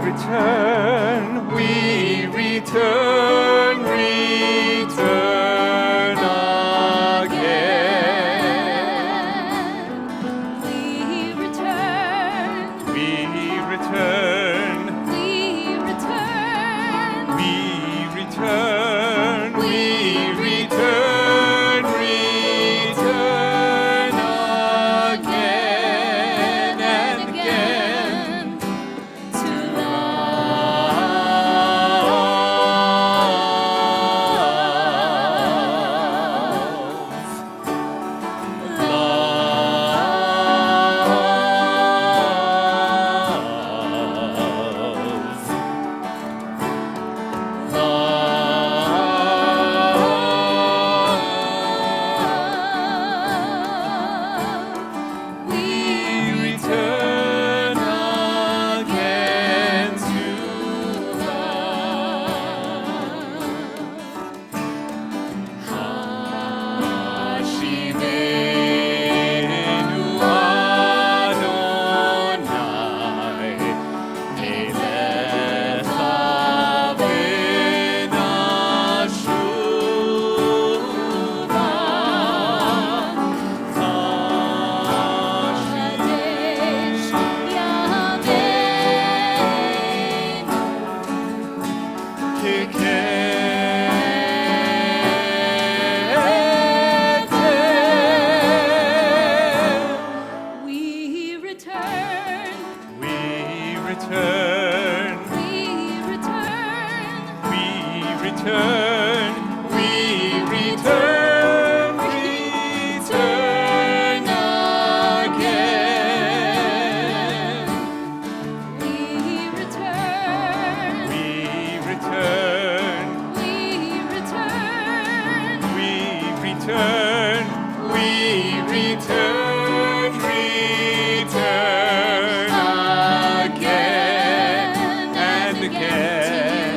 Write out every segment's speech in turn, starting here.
return, we return, return again. We return, We return, we return, we return, we return, return again and again to love.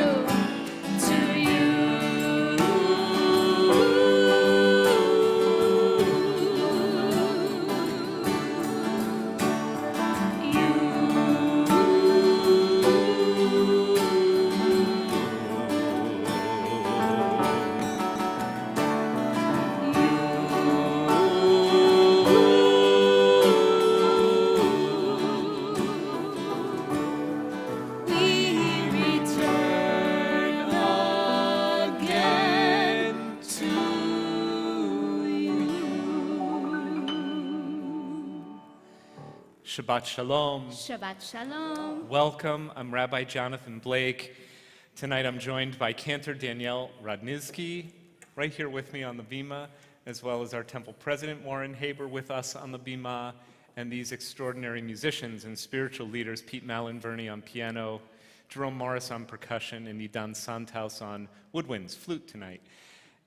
Shabbat Shalom. Shabbat Shalom. Welcome. I'm Rabbi Jonathan Blake. Tonight I'm joined by Cantor Danielle Rodnizky, right here with me on the bima, as well as our temple president Warren Haber with us on the bima, and these extraordinary musicians and spiritual leaders, Pete Malinverni on piano, Jerome Morris on percussion, and Idan Santaus on woodwinds, flute tonight.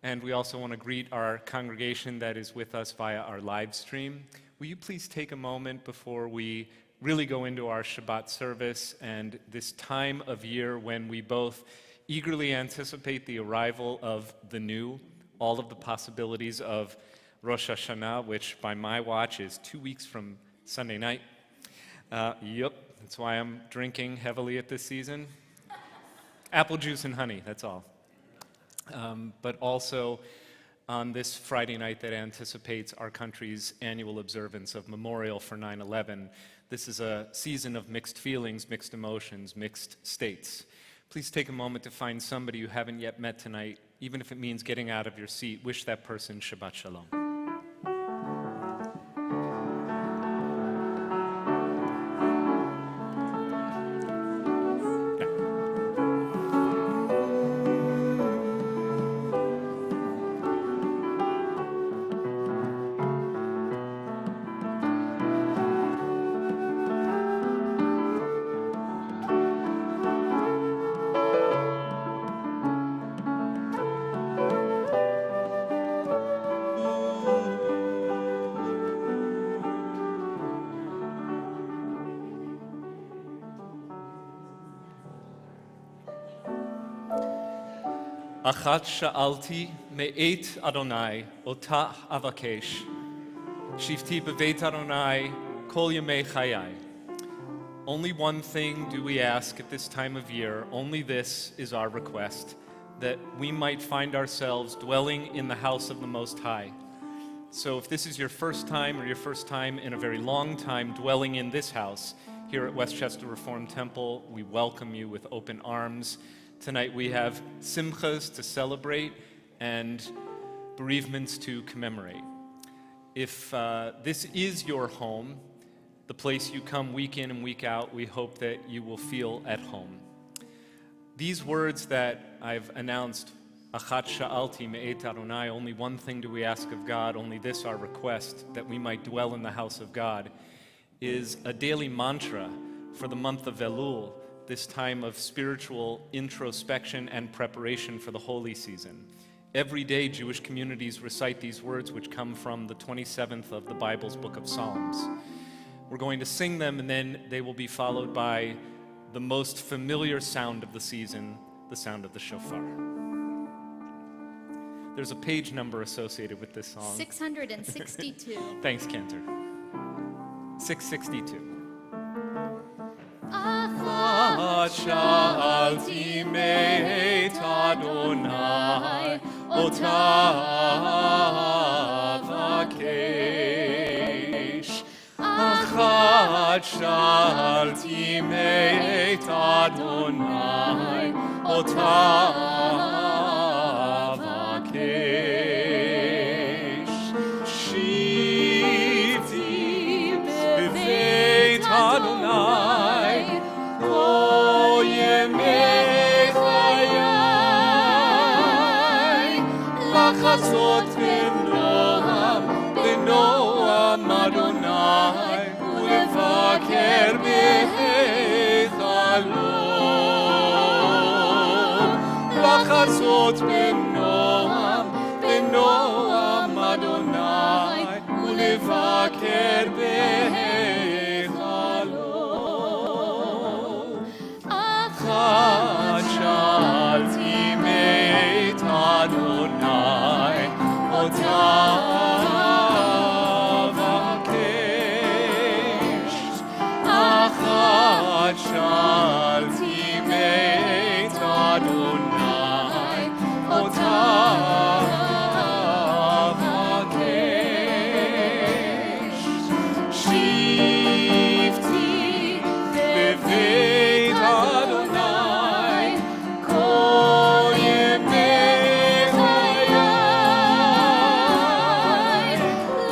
And we also want to greet our congregation that is with us via our live stream. Will you please take a moment before we really go into our Shabbat service and this time of year when we both eagerly anticipate the arrival of the new, all of the possibilities of Rosh Hashanah, which by my watch is 2 weeks from Sunday night. That's why I'm drinking heavily at this season. Apple juice and honey, that's all. But also on this Friday night that anticipates our country's annual observance of Memorial for 9/11. This is a season of mixed feelings, mixed emotions, mixed states. Please take a moment to find somebody you haven't yet met tonight, even if it means getting out of your seat. Wish that person Shabbat Shalom. Achat sha'alti me'et Adonai otah avakesh. Shifti b'veit Adonai kol yemei chayai. Only one thing do we ask at this time of year, only this is our request, that we might find ourselves dwelling in the house of the Most High. So if this is your first time or your first time in a very long time dwelling in this house, here at Westchester Reformed Temple, we welcome you with open arms. Tonight we have simchas to celebrate and bereavements to commemorate. If this is your home, the place you come week in and week out, we hope that you will feel at home. These words that I've announced, Achat sha'alti me'et Adonai, only one thing do we ask of God, only this our request, that we might dwell in the house of God, is a daily mantra for the month of Elul, this time of spiritual introspection and preparation for the holy season. Every day, Jewish communities recite these words, which come from the 27th of the Bible's book of Psalms. We're going to sing them, and then they will be followed by the most familiar sound of the season, the sound of the shofar. There's a page number associated with this song. 662. Thanks, Cantor. 662. Achat sha'alti me'et Adonai, ota avakesh. Achat sha'alti me'et Adonai, ota avakesh. Shivti b'veit Adonai, o yemei chayai, lachazot b'noam, b'noam Adonai, ulevaker b'heichalo. Lachazot b'noam, b'noam Adonai, ulevaker b'heichalo. Achat sha'alti me'et Adonai, ota avakesh. Achat sha'alti me'et Adonai, ota avakesh. Shivti b'veit Adonai, kol yemei chayai,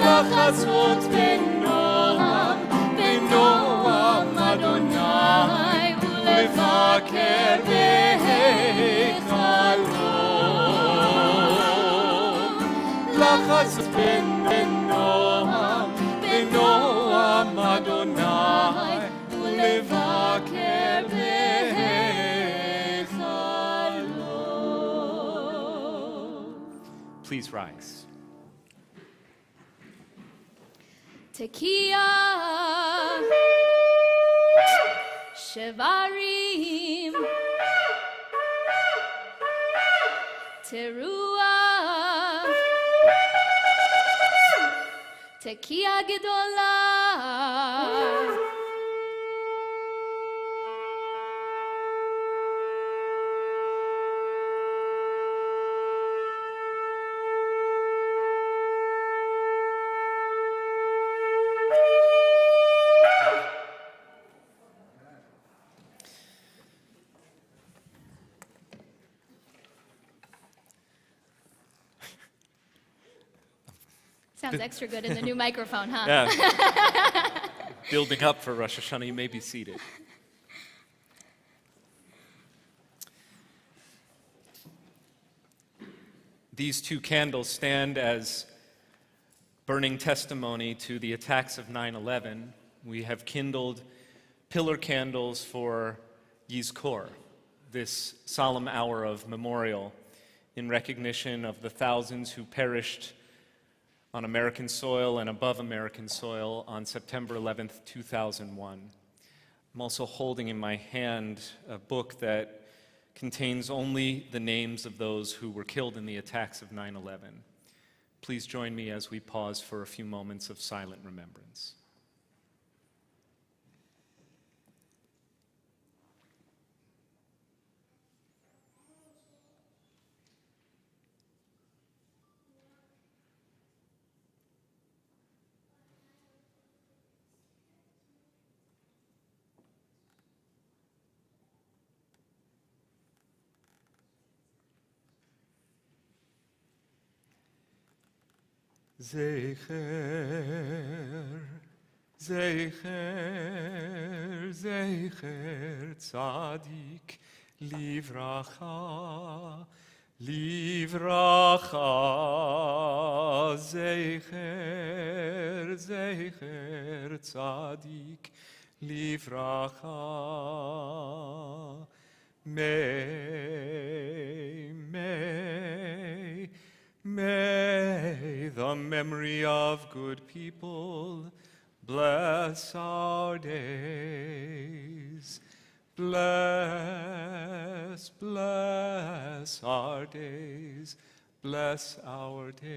lachazot b'noam, b'noam Adonai, ulevaker b'heichalo. Lachazot b'noam, b'noam Adonai, ulevaker b'heichalo. Please rise. Tekiah, Shevarim, Teruah, Tekiah Gedolah. Sounds extra good in the new microphone, huh? Yeah. Building up for Rosh Hashanah, you may be seated. These two candles stand as burning testimony to the attacks of 9/11. We have kindled pillar candles for Yizkor, this solemn hour of memorial in recognition of the thousands who perished on American soil and above American soil on September 11th, 2001. I'm also holding in my hand a book that contains only the names of those who were killed in the attacks of 9/11. Please join me as we pause for a few moments of silent remembrance. Zecher, Zecher, Zecher, Tzadik, Livracha, Livracha, Zecher, Zecher, Tzadik, Livracha. May the memory of good people bless our days. Bless our days. Bless our days.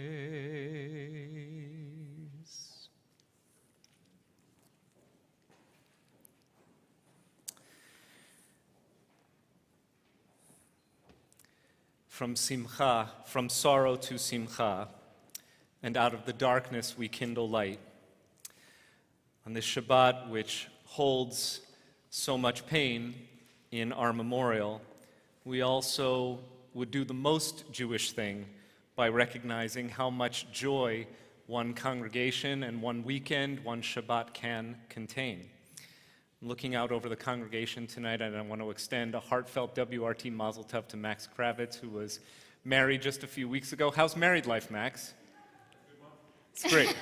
From simcha, from sorrow to simcha, and out of the darkness we kindle light. On this Shabbat, which holds so much pain in our memorial, we also would do the most Jewish thing by recognizing how much joy one congregation and one weekend, one Shabbat can contain. Looking out over the congregation tonight, and I want to extend a heartfelt WRT Mazel Tov to Max Kravitz, who was married just a few weeks ago. How's married life, Max? It's great.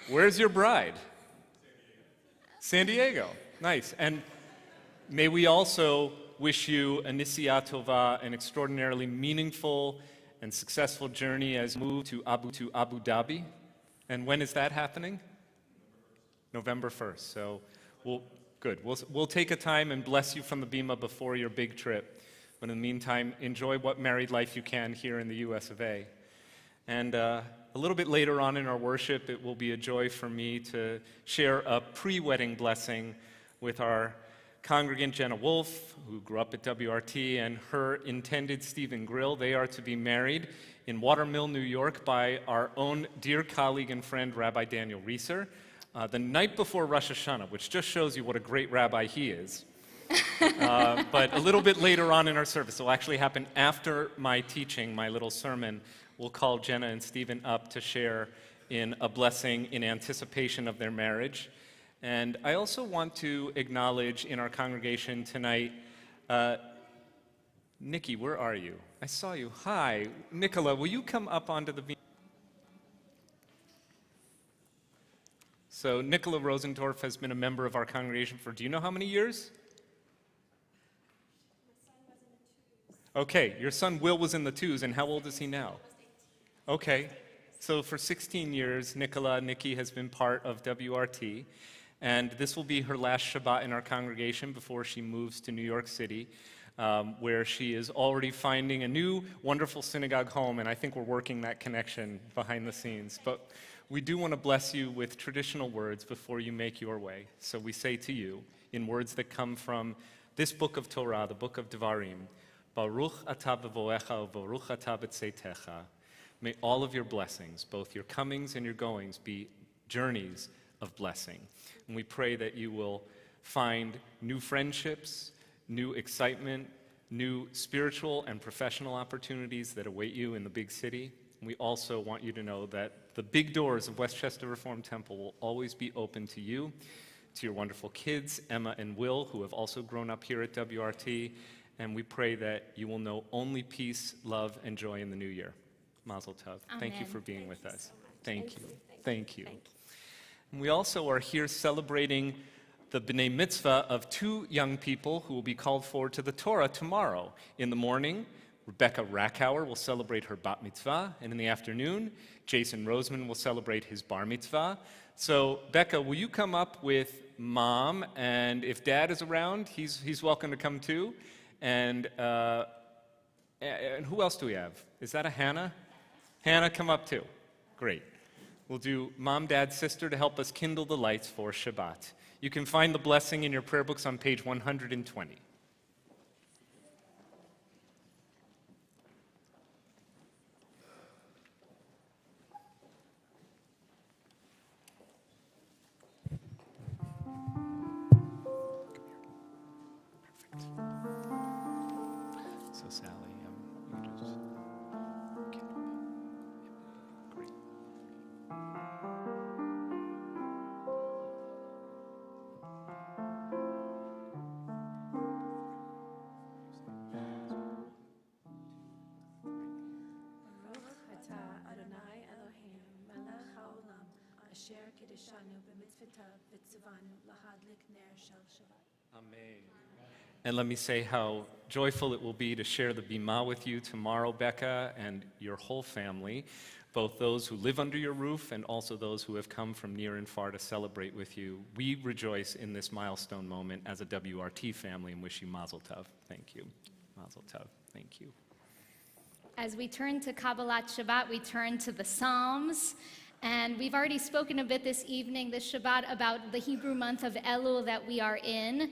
Where's your bride? San Diego. Nice. And may we also wish you a Nisiya Tova, an extraordinarily meaningful and successful journey as you move to Abu Dhabi. And when is that happening? November 1st. So we'll take a time and bless you from the Bima before your big trip. But in the meantime, enjoy what married life you can here in the US of A. And a little bit later on in our worship, it will be a joy for me to share a pre-wedding blessing with our congregant Jenna Wolf, who grew up at WRT, and her intended Stephen Grill. They are to be married in Watermill, New York, by our own dear colleague and friend, Rabbi Daniel Reeser. The night before Rosh Hashanah, which just shows you what a great rabbi he is. But a little bit later on in our service, it will actually happen after my teaching, my little sermon. We'll call Jenna and Stephen up to share in a blessing in anticipation of their marriage. And I also want to acknowledge in our congregation tonight, Nikki, where are you? I saw you. Hi. Nicola, will you come up onto the... So Nicola Rosendorf has been a member of our congregation for, do you know how many years? Okay, your son Will was in the twos, and how old is he now? Okay, so for 16 years, Nikki has been part of WRT, and this will be her last Shabbat in our congregation before she moves to New York City, where she is already finding a new wonderful synagogue home, and I think we're working that connection behind the scenes. But we do want to bless you with traditional words before you make your way. So we say to you, in words that come from this book of Torah, the book of Devarim, Baruch atah b'voecha u'baruch atah b'tzeitecha. May all of your blessings, both your comings and your goings, be journeys of blessing. And we pray that you will find new friendships, new excitement, new spiritual and professional opportunities that await you in the big city. We also want you to know that the big doors of Westchester Reformed Temple will always be open to you, to your wonderful kids, Emma and Will, who have also grown up here at WRT, and we pray that you will know only peace, love, and joy in the new year. Mazel Tov. Amen. Thank you for being with us. So Thank you. Thank you. And we also are here celebrating the B'nai Mitzvah of two young people who will be called forward to the Torah tomorrow. In the morning, Rebecca Rackhauer will celebrate her bat mitzvah, and in the afternoon, Jason Roseman will celebrate his bar mitzvah. So, Becca, will you come up with Mom, and if Dad is around, he's welcome to come too. And who else do we have? Is that a Hannah? Hannah, come up too. Great. We'll do Mom, Dad, Sister to help us kindle the lights for Shabbat. You can find the blessing in your prayer books on page 120. So Sally, you just... Okay. וקדשנו במצוותיו וציוונו להדליק נר של שבת. Amen. And let me say how joyful it will be to share the Bima with you tomorrow, Becca, and your whole family, both those who live under your roof and also those who have come from near and far to celebrate with you. We rejoice in this milestone moment as a WRT family and wish you Mazel Tov. Thank you. Mazel Tov. Thank you. As we turn to Kabbalat Shabbat, we turn to the Psalms. And we've already spoken a bit this evening, this Shabbat, about the Hebrew month of Elul that we are in.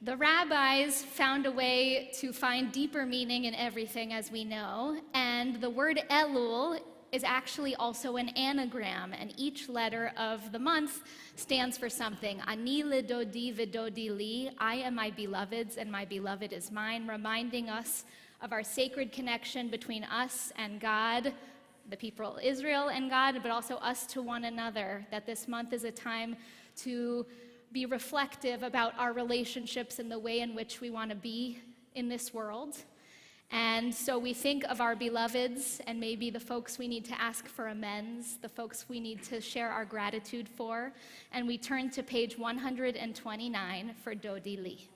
The rabbis found a way to find deeper meaning in everything, as we know. And the word Elul is actually also an anagram, and each letter of the month stands for something. Ani ledodi v'dodi li, I am my beloved's and my beloved is mine, reminding us of our sacred connection between us and God, the people of Israel and God, but also us to one another, that this month is a time to be reflective about our relationships and the way in which we want to be in this world. And so we think of our beloveds and maybe the folks we need to ask for amends, the folks we need to share our gratitude for, and we turn to page 129 for Dodi Li.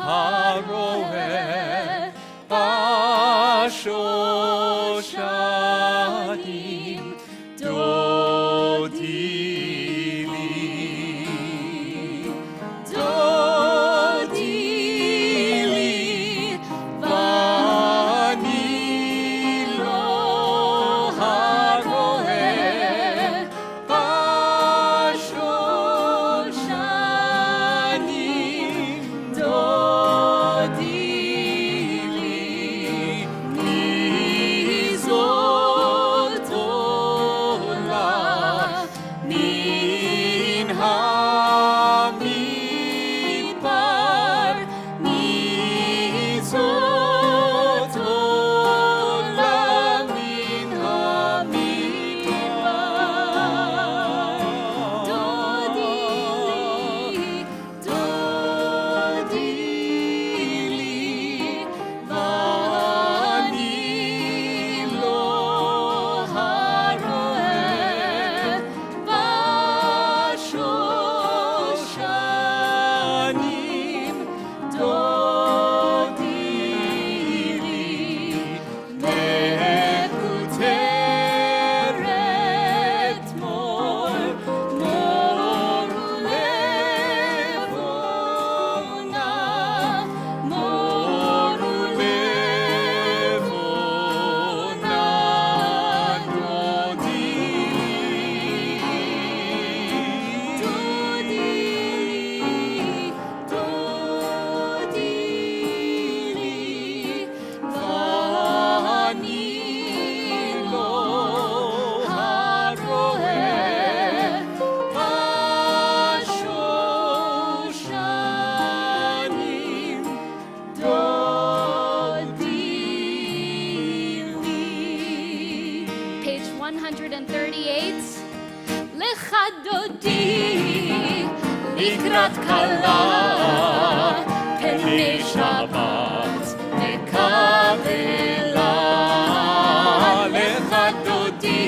Haroeh Bashoshanim Dodi Li Dodi Li Vani Lo Haroeh Bashoshanim Dodi Page 138. Lecha dodi likrat kala penei Shabbat nekavela. Lecha dodi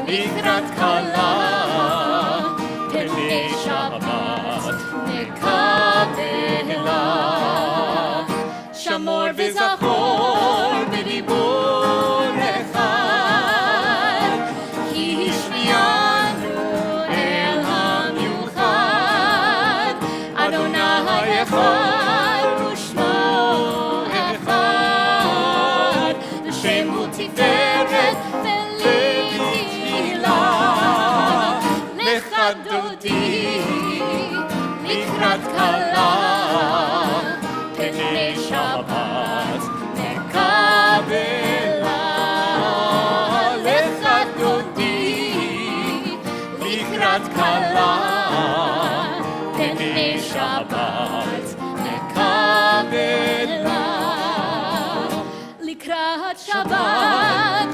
likrat kala penei Shabbat nekavela. Shamor v'zachor b'dibur echad, ki hishmianu el hamiuchad. Adonai echad u'shmo echad, L'shem hu tiferet ve'letfilah. Lecha dodi likrat kala penei Shabbat nekavela. Lecha dodi likrat kala penei Shabbat nekavela. Likrat Shabbat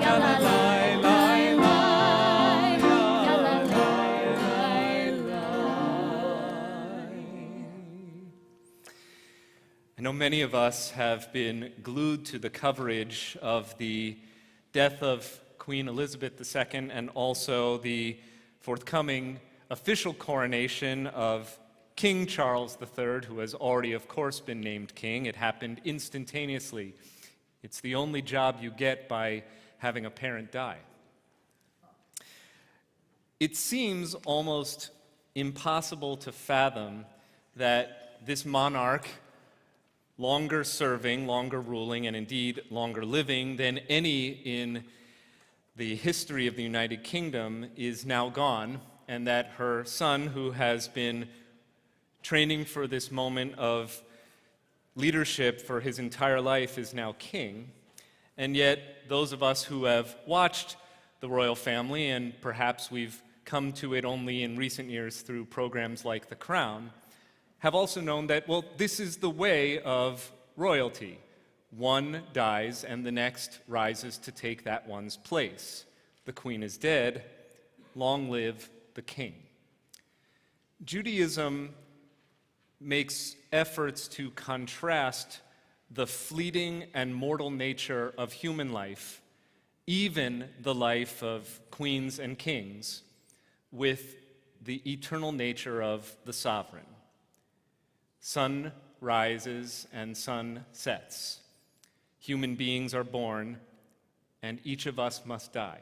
ya la la la la, ya la la la la. I know many of us have been glued to the coverage of the death of Queen Elizabeth II and also the forthcoming official coronation of King Charles III, who has already, of course, been named king. It happened instantaneously. It's the only job you get by having a parent die. It seems almost impossible to fathom that this monarch, longer serving, longer ruling, and indeed longer living than any in the history of the United Kingdom, is now gone, and that her son, who has been training for this moment of leadership for his entire life, is now king. And yet, those of us who have watched the royal family, and perhaps we've come to it only in recent years through programs like The Crown, have also known that, well, this is the way of royalty. One dies and the next rises to take that one's place. The queen is dead, long live the king. Judaism makes efforts to contrast the fleeting and mortal nature of human life, even the life of queens and kings, with the eternal nature of the sovereign. Sun rises and sun sets. Human beings are born, and each of us must die,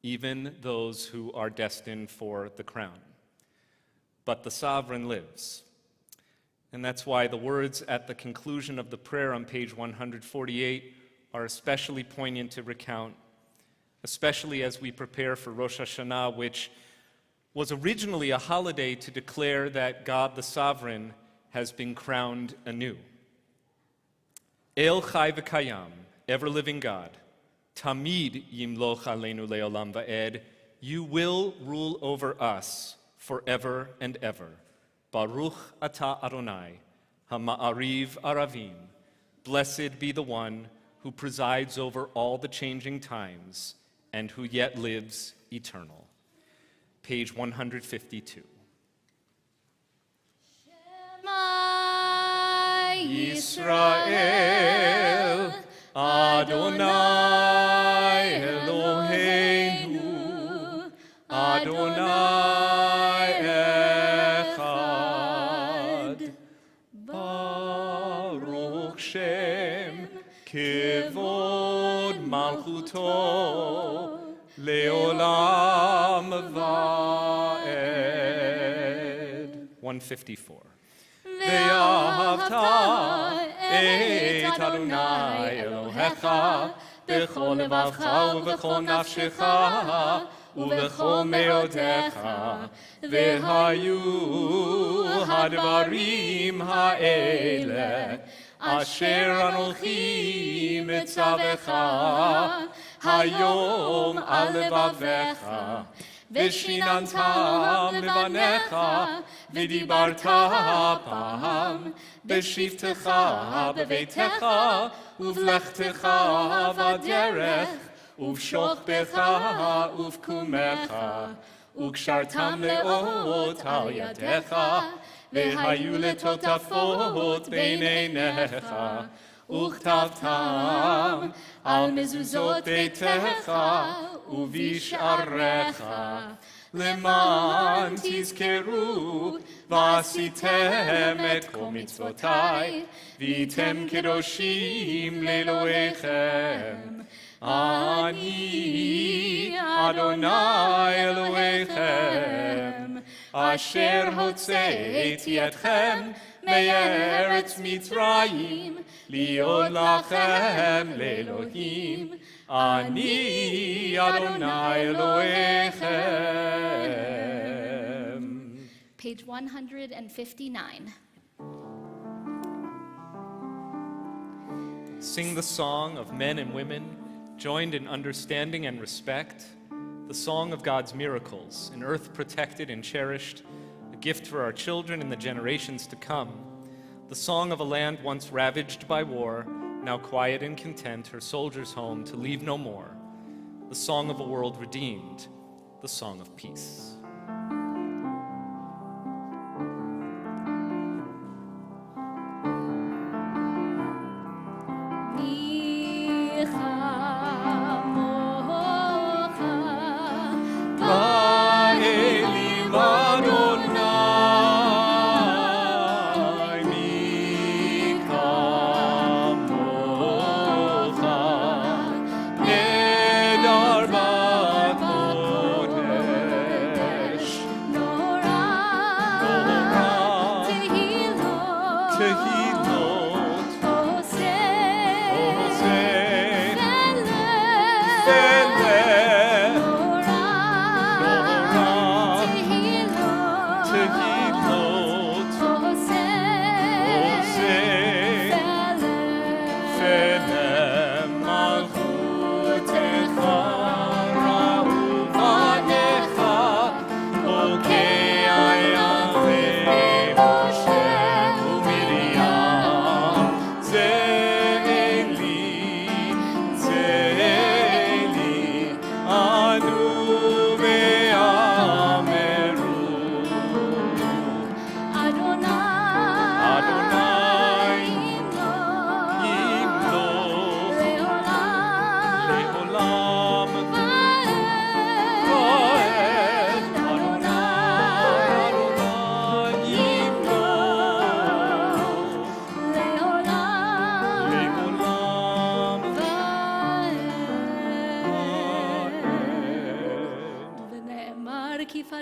even those who are destined for the crown. But the sovereign lives. And that's why the words at the conclusion of the prayer on page 148 are especially poignant to recount, especially as we prepare for Rosh Hashanah, which was originally a holiday to declare that God the sovereign has been crowned anew. El Chai V'Kayam, ever-living God, Tamid Yimloch Aleinu Leolam Va'ed, you will rule over us forever and ever. Baruch Atah Adonai, HaMa'ariv Aravim, blessed be the one who presides over all the changing times and who yet lives eternal. Page 152. Shema Yisrael, Adonai Eloheinu, Adonai Echad, Baruch Shem, Kevod Malchuto, Leolam Va'ed. 154. ואהבת את אדוני אלוהיך בכל לבבך ובכל נפשך ובכל מאודיך, והיו הדברים האלה אשר אנוכי מצווך היום על לבביך, ושיננתם לבניך, ודיברת בם, בשבתך בביתך, ובלכתך בדרך, ובשוכבך ובקומך, וקשרתם לאות על ידיך, והיו לטוטפות בין עיניך, וכתבתם על מזוזות ביתך ובשעריך, למען תזכרו ועשיתם את כל מצוותיי, והייתם קדושים לאלוהיכם. אני אדוני אלוהיכם, אשר הוצאתי אתכם מארץ מצרים, להיות לכם לאלוהים. אני אדוני אלוהיכם. Page 159. Sing the song of men and women, joined in understanding and respect, the song of God's miracles, an earth protected and cherished, a gift for our children and the generations to come, the song of a land once ravaged by war, now quiet and content, her soldiers home to leave no more, the song of a world redeemed, the song of peace. Malchutech, Rahu Vanecha,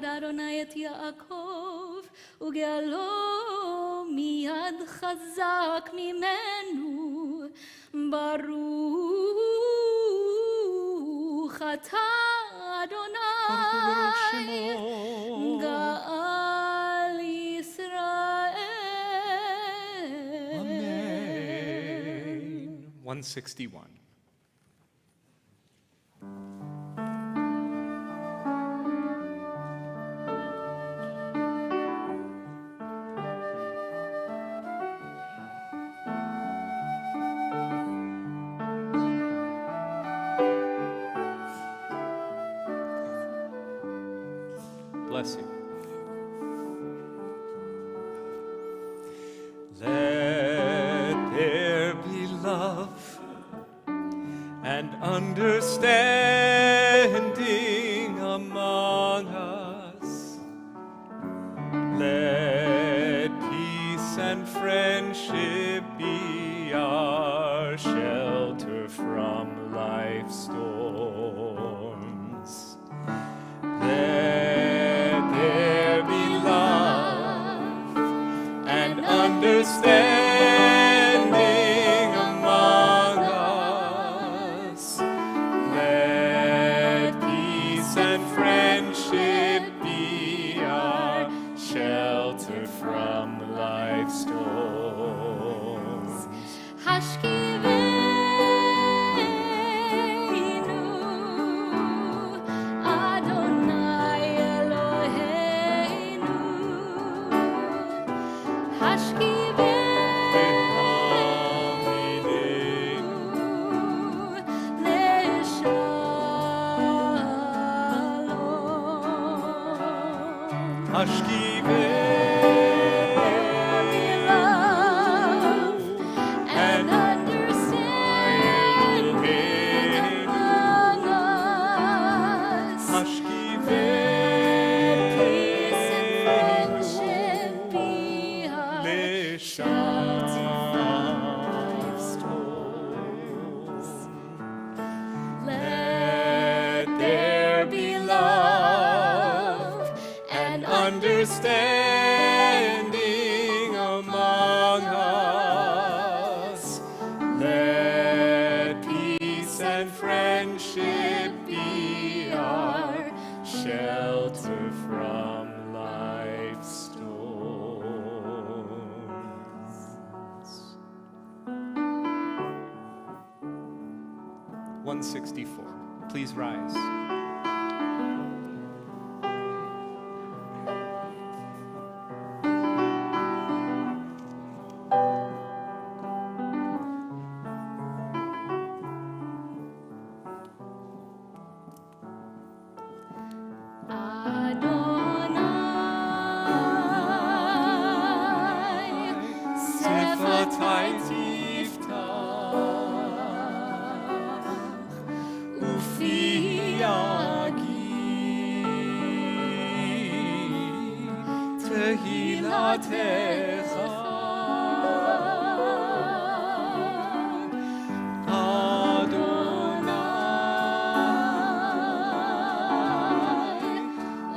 אדוני את יעקב, וגאלו מיד חזק ממנו. ברוך אתה אדוני, גאל ישראל. Amen. 161. Bless you. Let there be love and understanding among us. Let peace and friendship be our shelter from life's storms. Let there be love and understanding among us. Let peace and friendship be our shelter from life's storms. השכיבנו, אדוני אלוהינו. And understanding among us. Peace and friendship be our shelter from life's storms. Let there be love and understanding among us. Let peace and friendship be our shelter from life's storms. 164. Please rise.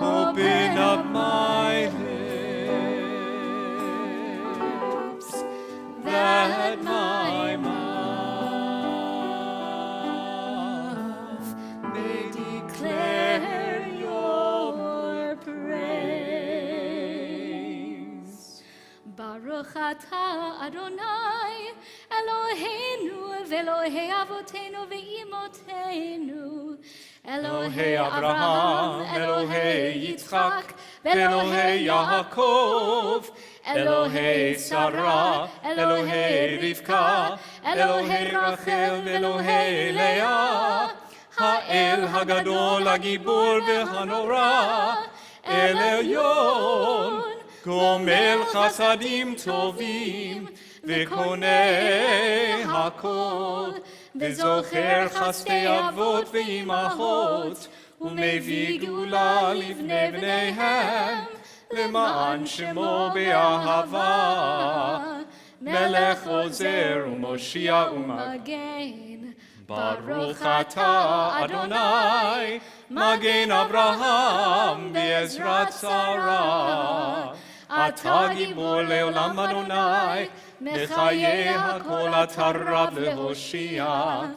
Open up my lips, that my mouth may declare your praise. Baruch atah Adonai, Eloheinu ve'Elohei avotenu ve'imotenu. Elohei Abraham, Elohei Yitzchak, Elohei Yaakov, Elohei Sarah, Elohei Rivka, Elohei Rachel, Elohei Leah, Ha'el Hagadol, Hagibor ve'hanora, El Elyon, Gomel Chasadim Tovim, Ve'koneh Hakol, וזוכר חסדי אבות ואימהות, ומביא גאולה לבני בניהם, למען שמו באהבה, מלך עוזר ומושיע ומגן, Baruch atah Adonai, Magen Avraham ve'ezrat Sarah. Atah gibor leolam Adonai, mechayeh hakol atah rab lehoshia.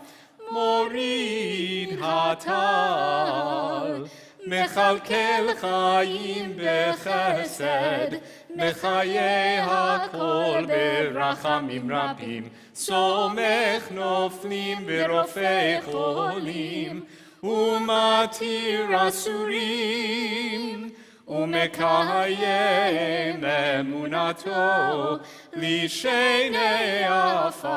Morid hatal, mechalkel chayim bechesed, mechayeh hakol berachamim rabim, somech noflim berofei cholim, umatir asurim, ומקיים אמונתו לשני עפר.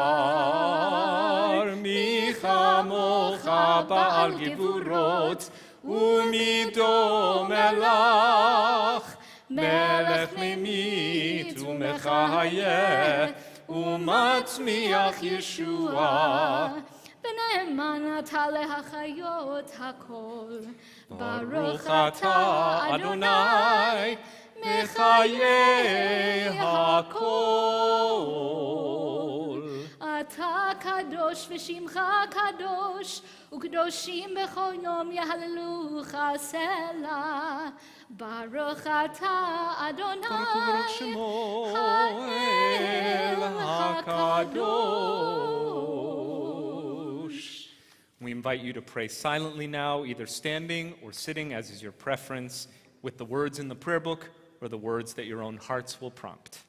מי כמוך בעל גבורות ומידו מלך, מלך ממית ומחיה ומצמיח ישועה. ונאמן אתה להחיות הכל. ברוך אתה אדוני מחיי הכל. אתה קדוש ושמך קדוש, וקדושים בכל יום יהללוך סלה. ברוך אתה אדוני האל הקדוש. We invite you to pray silently now, either standing or sitting, as is your preference, with the words in the prayer book or the words that your own hearts will prompt.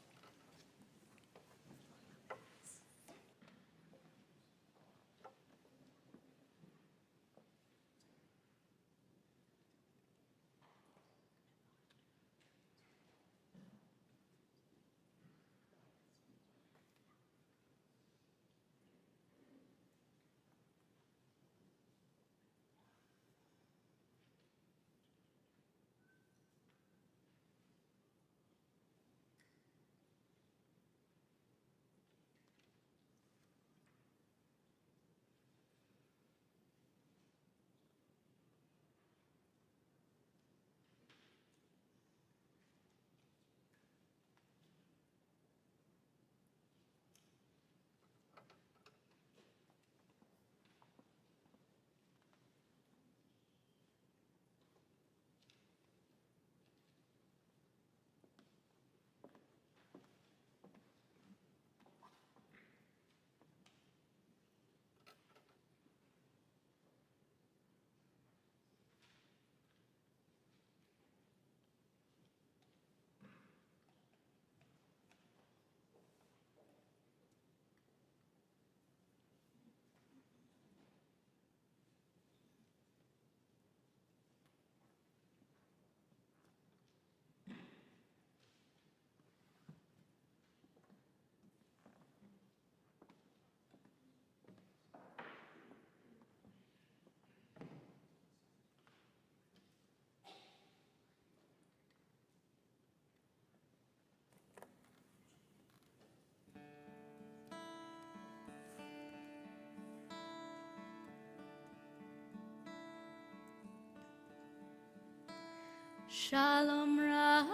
Shalom Rav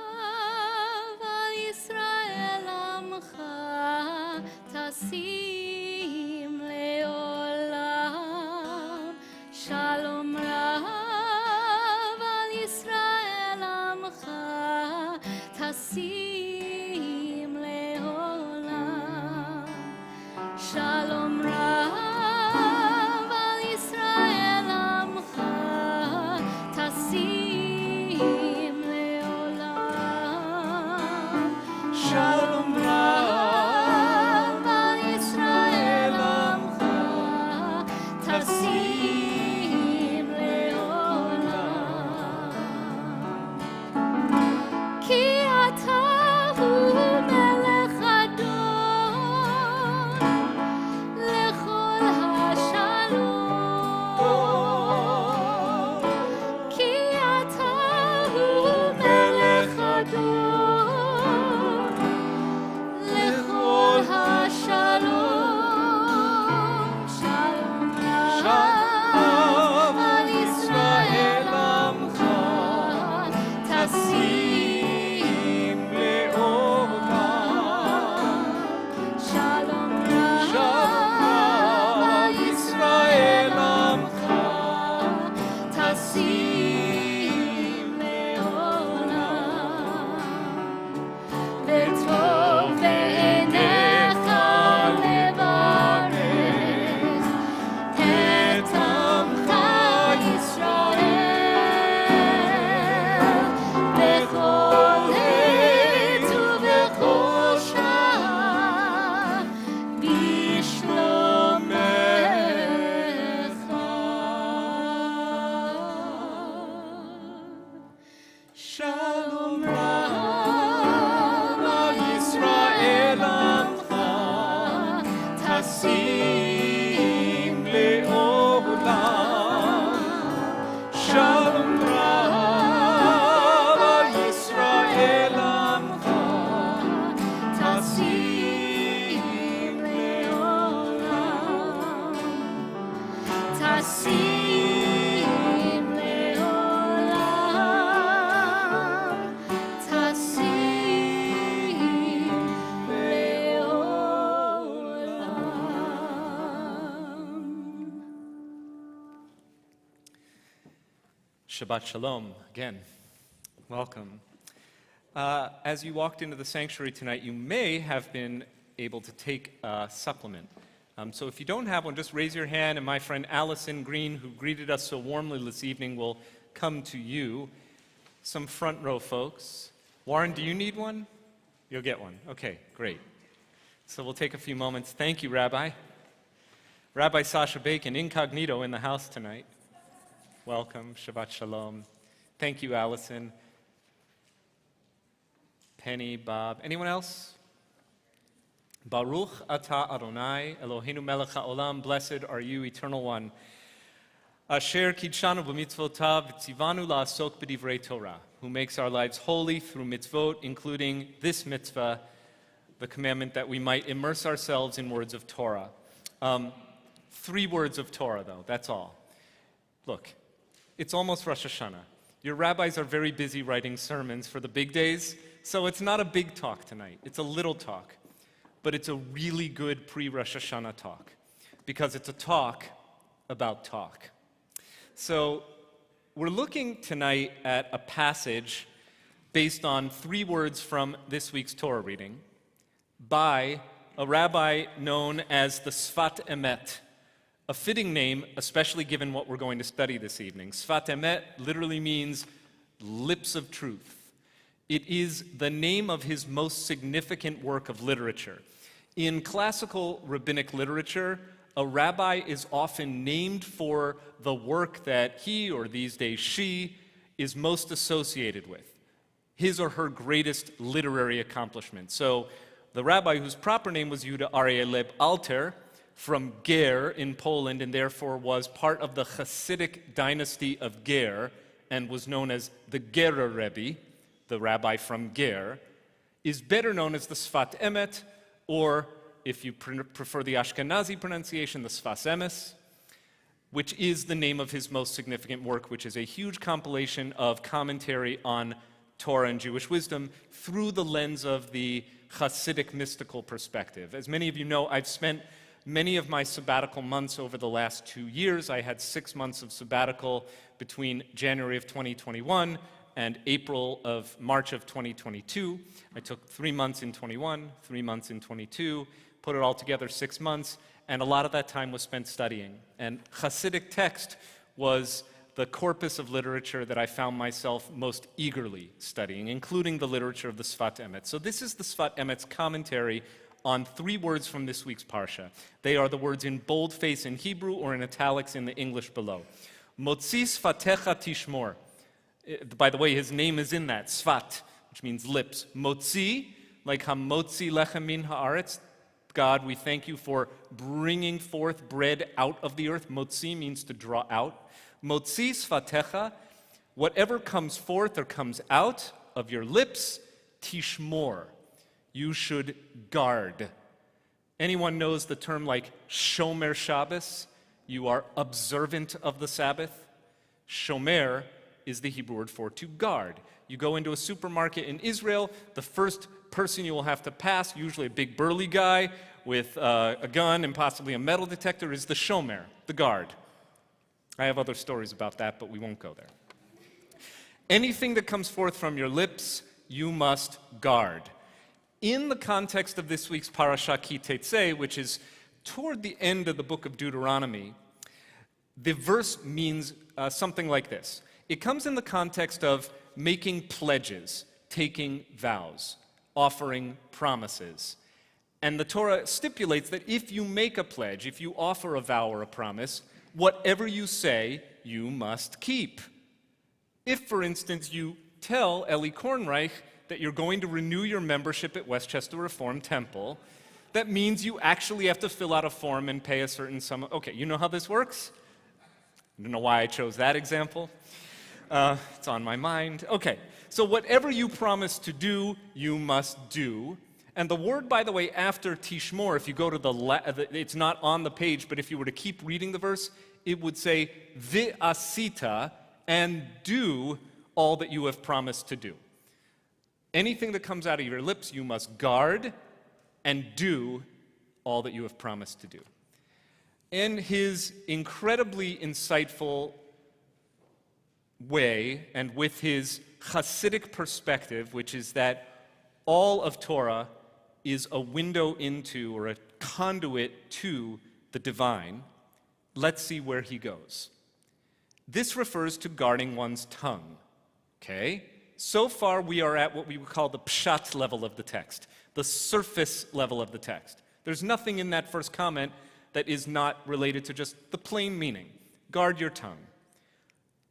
al Yisrael Amcha Tasim Leolam. Shalom Rav al Yisrael Amcha Tasim Leolam. Shalom Rav al Yisrael Amcha Tasim. Shalom Rav al Yisrael tasim leolam, tasim leolam. Shabbat Shalom again. Welcome. As you walked into the sanctuary tonight, you may have been able to take a supplement. So if you don't have one, just raise your hand, and my friend Allison Green, who greeted us so warmly this evening, will come to you. Some front row folks. Warren, do you need one? You'll get one. Okay, great. So we'll take a few moments. Thank you, Rabbi. Rabbi Sasha Bacon, incognito in the house tonight. Welcome. Shabbat Shalom. Thank you, Allison. Penny, Bob. Anyone else? Baruch atah Adonai, Eloheinu melech haolam. Blessed are you, Eternal One. Asher kidshanu b'mitzvotav v'tzivanu la'asok b'divrei Torah, who makes our lives holy through mitzvot, including this mitzvah, the commandment that we might immerse ourselves in words of Torah. 3 words of Torah, though, that's all. Look, it's almost Rosh Hashanah. Your rabbis are very busy writing sermons for the big days, so it's not a big talk tonight. It's a little talk. But it's a really good pre-Rosh Hashanah talk, because it's a talk about talk. So we're looking tonight at a passage based on 3 words from this week's Torah reading by a rabbi known as the Sfat Emet, a fitting name, especially given what we're going to study this evening. Sfat Emet literally means lips of truth. It is the name of his most significant work of literature. In classical rabbinic literature, a rabbi is often named for the work that he, or these days she, is most associated with, his or her greatest literary accomplishment. So the rabbi whose proper name was Yehuda Aryeh Leib Alter, from Ger in Poland, and therefore was part of the Hasidic dynasty of Ger, and was known as the Gerer Rebbe, the rabbi from Ger, is better known as the Sfat Emet, or, if you prefer the Ashkenazi pronunciation, the Sfas Emes, which is the name of his most significant work, which is a huge compilation of commentary on Torah and Jewish wisdom through the lens of the Hasidic mystical perspective. As many of you know, I've spent many of my sabbatical months over the last 2 years. I had 6 months of sabbatical between January of 2021 and March of 2022. I took 3 months in 21, 3 months in 22, put it all together 6 months, and a lot of that time was spent studying. And Hasidic text was the corpus of literature that I found myself most eagerly studying, including the literature of the Sfat Emet. So this is the Sfat Emet's commentary on 3 words from this week's Parsha. They are the words in boldface in Hebrew or in italics in the English below. Motzi sfatecha tishmor. By the way, his name is in that, Sfat, which means lips. Motzi, like hamotzi lechem min haaretz. God, we thank you for bringing forth bread out of the earth. Motzi means to draw out. Motzi sfatecha, whatever comes forth or comes out of your lips, tishmor, you should guard. Anyone knows the term like shomer Shabbos? You are observant of the Sabbath. Shomer is the Hebrew word for to guard. You go into a supermarket in Israel, the first person you will have to pass, usually a big burly guy with a gun and possibly a metal detector, is the shomer, the guard. I have other stories about that, but we won't go there. Anything that comes forth from your lips, you must guard. In the context of this week's Parasha Ki Tetzei, which is toward the end of the book of Deuteronomy, the verse means something like this. It comes in the context of making pledges, taking vows, offering promises. And the Torah stipulates that if you make a pledge, if you offer a vow or a promise, whatever you say, you must keep. If, for instance, you tell Eli Kornreich that you're going to renew your membership at Westchester Reformed Temple, that means you actually have to fill out a form and pay a certain sum. Okay, you know how this works? I don't know why I chose that example. It's on my mind. Okay, so whatever you promise to do, you must do. And the word, by the way, after tishmor, if you go to it's not on the page, but if you were to keep reading the verse, it would say v'asita, and do all that you have promised to do. Anything that comes out of your lips, you must guard and do all that you have promised to do. In his incredibly insightful way, and with his Hasidic perspective, which is that all of Torah is a window into or a conduit to the divine, let's see where he goes. This refers to guarding one's tongue, okay? So far, we are at what we would call the pshat level of the text, the surface level of the text. There's nothing in that first comment that is not related to just the plain meaning. Guard your tongue.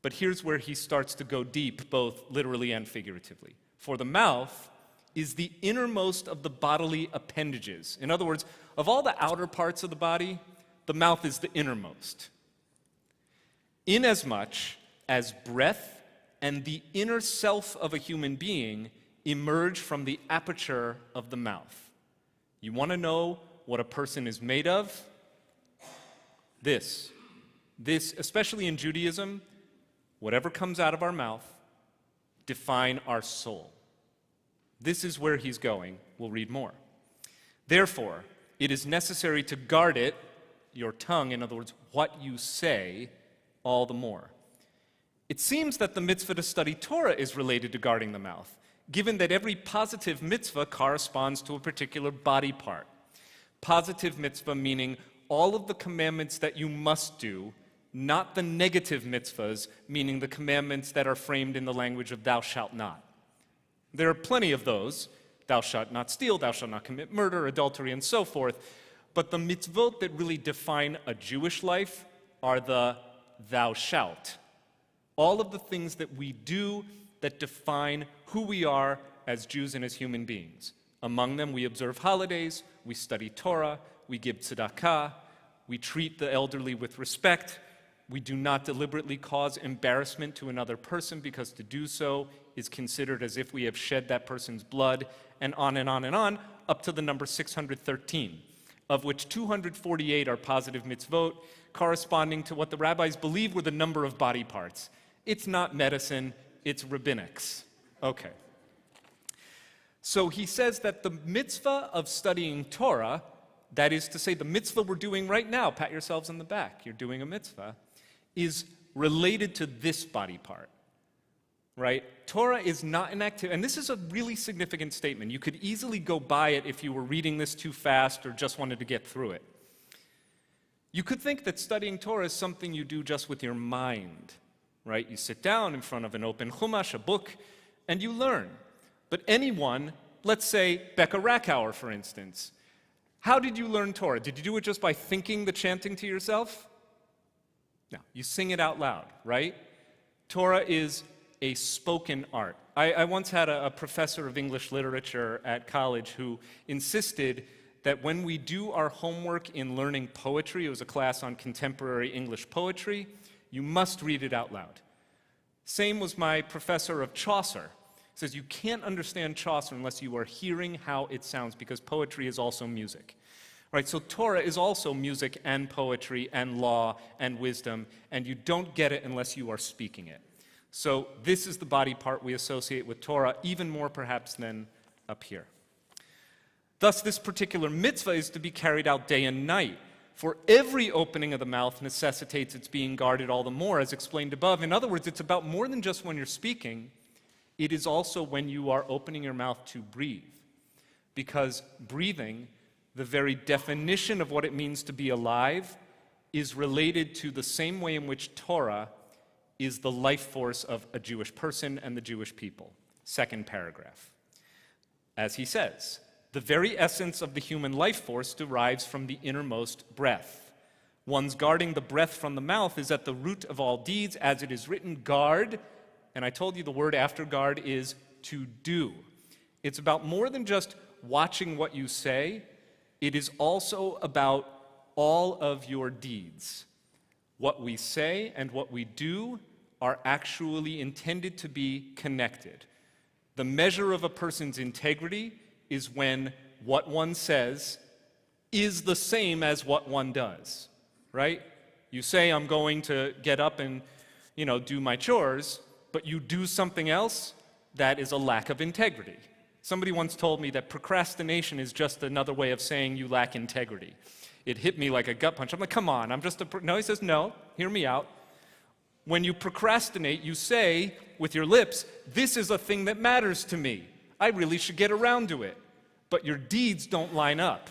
But here's where he starts to go deep, both literally and figuratively. For the mouth is the innermost of the bodily appendages. In other words, of all the outer parts of the body, the mouth is the innermost. Inasmuch as breath and the inner self of a human being emerge from the aperture of the mouth. You want to know what a person is made of? This, especially in Judaism, whatever comes out of our mouth, define our soul. This is where he's going. We'll read more. Therefore, it is necessary to guard it, your tongue, in other words, what you say, all the more. It seems that the mitzvah to study Torah is related to guarding the mouth, given that every positive mitzvah corresponds to a particular body part. Positive mitzvah meaning all of the commandments that you must do, not the negative mitzvahs, meaning the commandments that are framed in the language of thou shalt not. There are plenty of those. Thou shalt not steal, thou shalt not commit murder, adultery, and so forth. But the mitzvot that really define a Jewish life are the thou shalt. All of the things that we do that define who we are as Jews and as human beings. Among them, we observe holidays, we study Torah, we give tzedakah, we treat the elderly with respect, we do not deliberately cause embarrassment to another person because to do so is considered as if we have shed that person's blood, and on and on and on, up to the number 613, of which 248 are positive mitzvot, corresponding to what the rabbis believe were the number of body parts. It's not medicine, it's rabbinics. Okay. So he says that the mitzvah of studying Torah, that is to say the mitzvah we're doing right now, pat yourselves on the back, you're doing a mitzvah, is related to this body part, right? Torah is not an activity, and this is a really significant statement. You could easily go by it if you were reading this too fast or just wanted to get through it. You could think that studying Torah is something you do just with your mind, right? You sit down in front of an open chumash, a book, and you learn. But anyone, let's say Becca Rackauer, for instance, how did you learn Torah? Did you do it just by thinking the chanting to yourself? No, you sing it out loud, right? Torah is a spoken art. I once had a professor of English literature at college who insisted that when we do our homework in learning poetry, it was a class on contemporary English poetry, you must read it out loud. Same was my professor of Chaucer. He says you can't understand Chaucer unless you are hearing how it sounds, because poetry is also music. Right, so Torah is also music and poetry and law and wisdom, and you don't get it unless you are speaking it. So this is the body part we associate with Torah, even more perhaps than up here. Thus, this particular mitzvah is to be carried out day and night, for every opening of the mouth necessitates its being guarded all the more, as explained above. In other words, it's about more than just when you're speaking. It is also when you are opening your mouth to breathe, because breathing, the very definition of what it means to be alive, is related to the same way in which Torah is the life force of a Jewish person and the Jewish people. Second paragraph. As he says, the very essence of the human life force derives from the innermost breath. One's guarding the breath from the mouth is at the root of all deeds, as it is written, guard, and I told you the word after guard is to do. It's about more than just watching what you say. It is also about all of your deeds. What we say and what we do are actually intended to be connected. The measure of a person's integrity is when what one says is the same as what one does, right? You say, I'm going to get up and, do my chores, but you do something else, that is a lack of integrity. Somebody once told me that procrastination is just another way of saying you lack integrity. It hit me like a gut punch. I'm like, come on, No, he says, no, hear me out. When you procrastinate, you say with your lips, this is a thing that matters to me. I really should get around to it. But your deeds don't line up.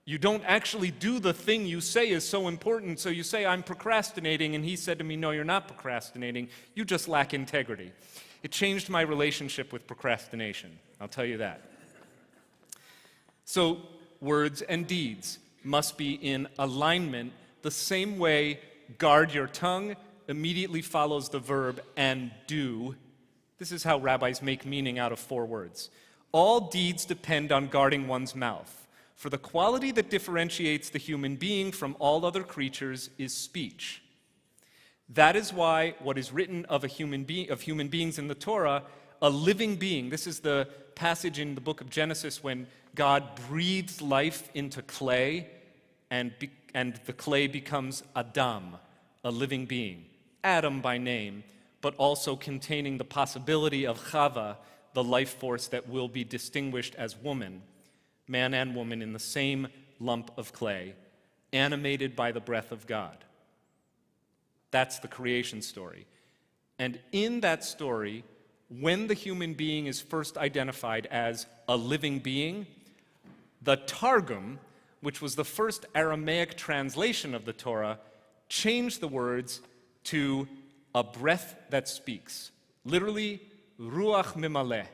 You don't actually do the thing you say is so important, so you say, I'm procrastinating, and he said to me, no, you're not procrastinating, you just lack integrity. It changed my relationship with procrastination, I'll tell you that. So, words and deeds must be in alignment the same way guard your tongue immediately follows the verb and do. This is how rabbis make meaning out of 4 words. All deeds depend on guarding one's mouth. For the quality that differentiates the human being from all other creatures is speech. That is why what is written of human beings in the Torah, a living being, this is the passage in the book of Genesis when God breathes life into clay and the clay becomes Adam, a living being. Adam by name, but also containing the possibility of Chava, the life force that will be distinguished as woman. Man and woman in the same lump of clay, animated by the breath of God. That's the creation story. And in that story, when the human being is first identified as a living being, the Targum, which was the first Aramaic translation of the Torah, changed the words to a breath that speaks. Literally, ruach mimaleh.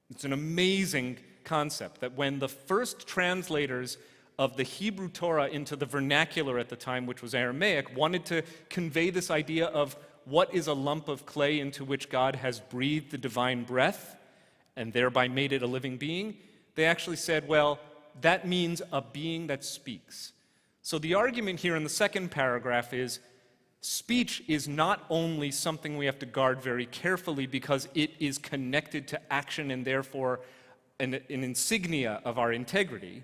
It's an amazing concept that when the first translators of the Hebrew Torah into the vernacular at the time, which was Aramaic, wanted to convey this idea of what is a lump of clay into which God has breathed the divine breath and thereby made it a living being, they actually said, well, that means a being that speaks. So the argument here in the second paragraph is speech is not only something we have to guard very carefully because it is connected to action and therefore an insignia of our integrity,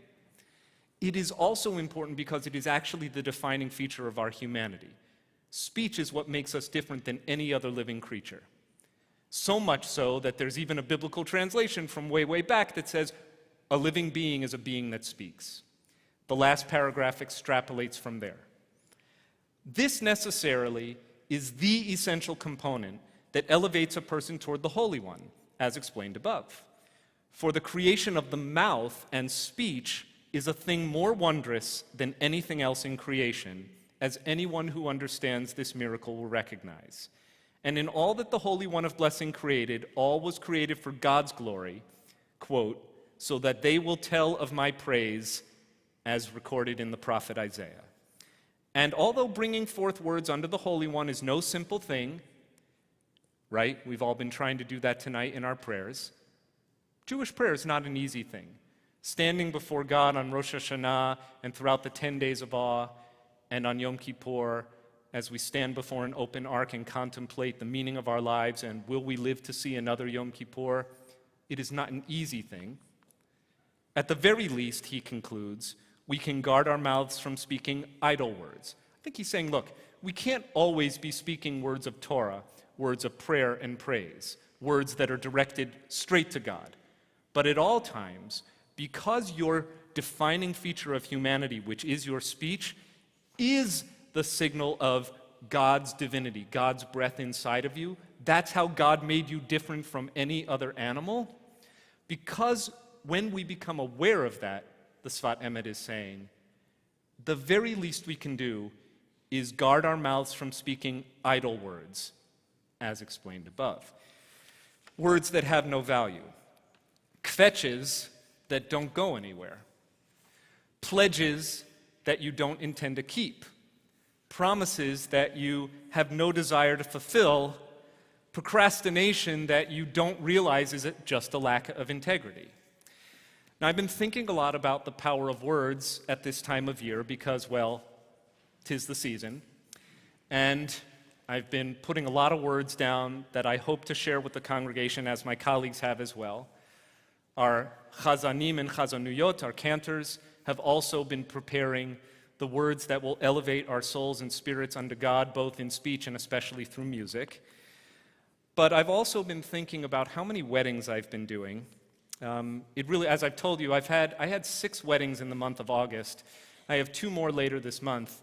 it is also important because it is actually the defining feature of our humanity. Speech is what makes us different than any other living creature. So much so that there's even a biblical translation from way, way back that says, a living being is a being that speaks. The last paragraph extrapolates from there. This necessarily is the essential component that elevates a person toward the Holy One, as explained above. For the creation of the mouth and speech is a thing more wondrous than anything else in creation, as anyone who understands this miracle will recognize. And in all that the Holy One of Blessing created, all was created for God's glory, quote, so that they will tell of my praise, as recorded in the prophet Isaiah. And although bringing forth words unto the Holy One is no simple thing, right? We've all been trying to do that tonight in our prayers. Jewish prayer is not an easy thing. Standing before God on Rosh Hashanah and throughout the 10 days of awe and on Yom Kippur, as we stand before an open ark and contemplate the meaning of our lives and will we live to see another Yom Kippur, it is not an easy thing. At the very least, he concludes, we can guard our mouths from speaking idle words. I think he's saying, look, we can't always be speaking words of Torah, words of prayer and praise, words that are directed straight to God. But at all times, because your defining feature of humanity, which is your speech, is the signal of God's divinity, God's breath inside of you, that's how God made you different from any other animal. Because when we become aware of that, the Sfat Emet is saying, the very least we can do is guard our mouths from speaking idle words, as explained above. Words that have no value. Kvetches that don't go anywhere. Pledges that you don't intend to keep. Promises that you have no desire to fulfill. Procrastination that you don't realize is just a lack of integrity. Now, I've been thinking a lot about the power of words at this time of year because, well, 'tis the season. And I've been putting a lot of words down that I hope to share with the congregation, as my colleagues have as well. Our chazanim and chazanuyot, our cantors, have also been preparing the words that will elevate our souls and spirits unto God, both in speech and especially through music. But I've also been thinking about how many weddings I've been doing. It really, as I've told you, I had 6 weddings in the month of August. I have 2 more later this month.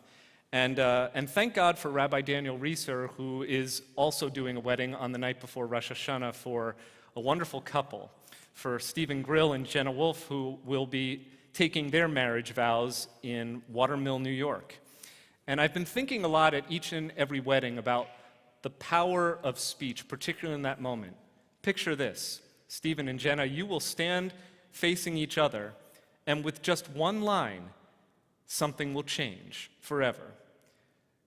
And thank God for Rabbi Daniel Reeser, who is also doing a wedding on the night before Rosh Hashanah for a wonderful couple, for Stephen Grill and Jenna Wolf, who will be taking their marriage vows in Watermill, New York. And I've been thinking a lot at each and every wedding about the power of speech, particularly in that moment. Picture this. Stephen and Jenna, you will stand facing each other, and with just one line, something will change forever.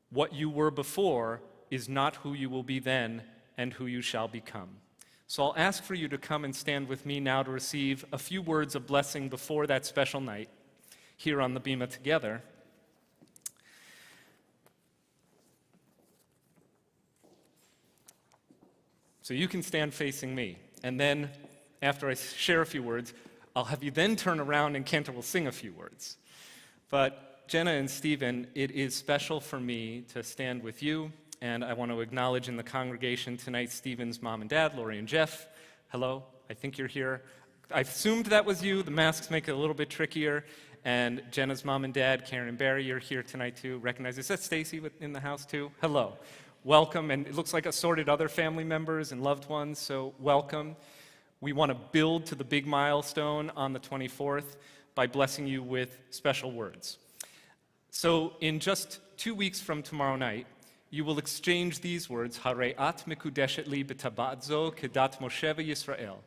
What you were before is not who you will be then and who you shall become. So I'll ask for you to come and stand with me now to receive a few words of blessing before that special night here on the Bima together. So you can stand facing me, and then after I share a few words, I'll have you then turn around and Cantor will sing a few words. But Jenna and Stephen, it is special for me to stand with you, and I want to acknowledge in the congregation tonight Stephen's mom and dad, Lori and Jeff. Hello, I think you're here. I assumed that was you. The masks make it a little bit trickier. And Jenna's mom and dad, Karen and Barry, you're here tonight too. Recognize, is that Stacy in the house too? Hello. Welcome, and it looks like assorted other family members and loved ones, so welcome. We want to build to the big milestone on the 24th by blessing you with special words. So in just 2 weeks from tomorrow night, you will exchange these words, Hare'at mekudeshet li b'tabat zo kedat Moshe v'Yisrael.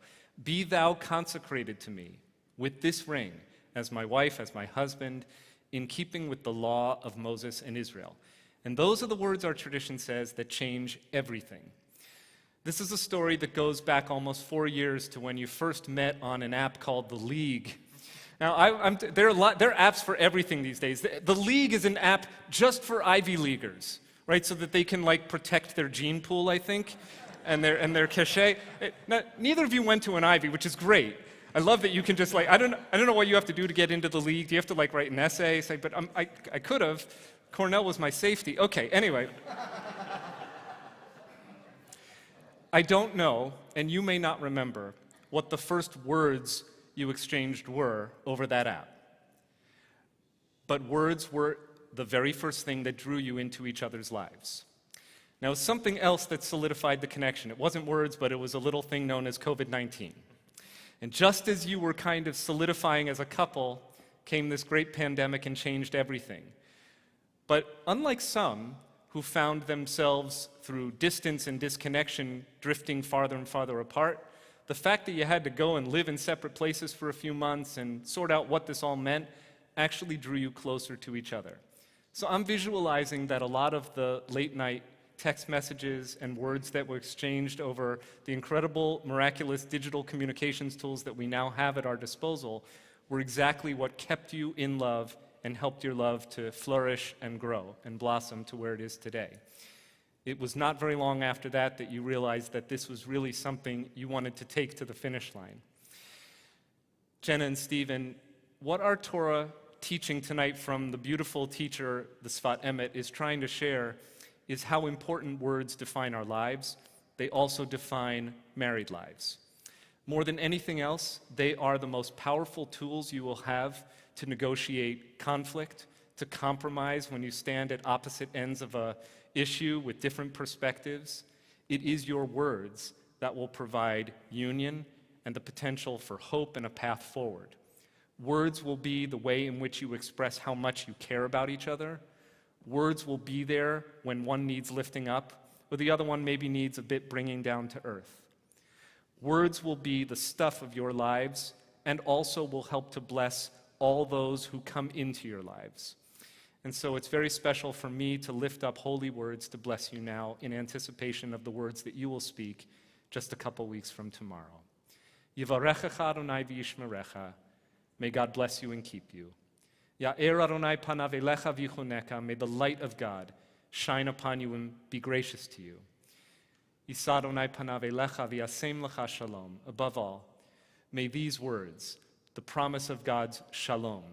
Be thou consecrated to me with this ring as my wife, as my husband, in keeping with the law of Moses and Israel. And those are the words our tradition says that change everything. This is a story that goes back almost 4 years to when you first met on an app called The League. Now, there are apps for everything these days. The League is an app just for Ivy Leaguers, right? So that they can protect their gene pool, I think, and their cachet. Now, neither of you went to an Ivy, which is great. I love that you can just I don't know what you have to do to get into the League. Do you have to write an essay? Say, but I could have. Cornell was my safety. Okay, anyway. I don't know, and you may not remember, what the first words you exchanged were over that app. But words were the very first thing that drew you into each other's lives. Now, something else that solidified the connection. It wasn't words, but it was a little thing known as COVID-19. And just as you were kind of solidifying as a couple, came this great pandemic and changed everything. But unlike some who found themselves through distance and disconnection drifting farther and farther apart, the fact that you had to go and live in separate places for a few months and sort out what this all meant actually drew you closer to each other. So I'm visualizing that a lot of the late night text messages and words that were exchanged over the incredible, miraculous digital communications tools that we now have at our disposal were exactly what kept you in love and helped your love to flourish and grow and blossom to where it is today. It was not very long after that that you realized that this was really something you wanted to take to the finish line. Jenna and Stephen, what our Torah teaching tonight from the beautiful teacher, the Sfat Emet, is trying to share is how important words define our lives. They also define married lives. More than anything else, they are the most powerful tools you will have to negotiate conflict, to compromise when you stand at opposite ends of an issue with different perspectives. It is your words that will provide union and the potential for hope and a path forward. Words will be the way in which you express how much you care about each other. Words will be there when one needs lifting up, or the other one maybe needs a bit bringing down to earth. Words will be the stuff of your lives and also will help to bless all those who come into your lives. And so it's very special for me to lift up holy words to bless you now in anticipation of the words that you will speak just a couple weeks from tomorrow. Yivarechecha Adonai v'yishmerecha. May God bless you and keep you. Ya'er Adonai panav elecha v'yichuneka. May the light of God shine upon you and be gracious to you. Yisa Adonai panav elecha v'yasem lecha shalom. Above all, may these words, the promise of God's shalom,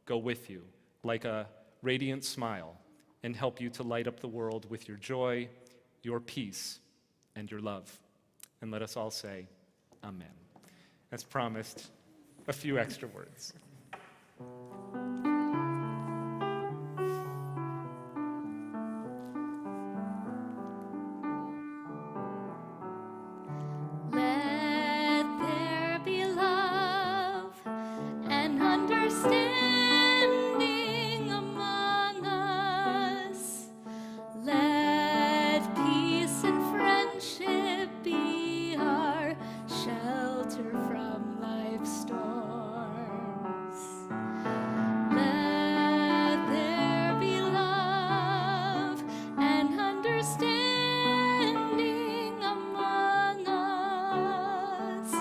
go with you like a radiant smile and help you to light up the world with your joy, your peace, and your love. And let us all say, Amen. As promised, a few extra words. Let there be love and understanding among us. Let peace and friendship be our shelter from life's storms. Let there be love and understanding among us.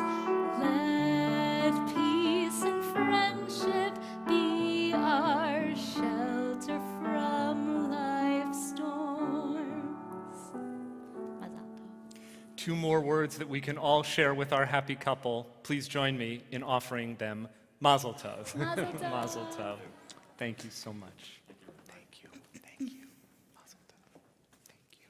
Let peace and friendship be our shelter from life's storms. Mazel tov. Two more words that we can all share with our happy couple. Please join me in offering them Mazel Tov. Mazel tov. Mazel Tov. Thank you so much. Thank you. Thank you. Mazel Tov. Thank you.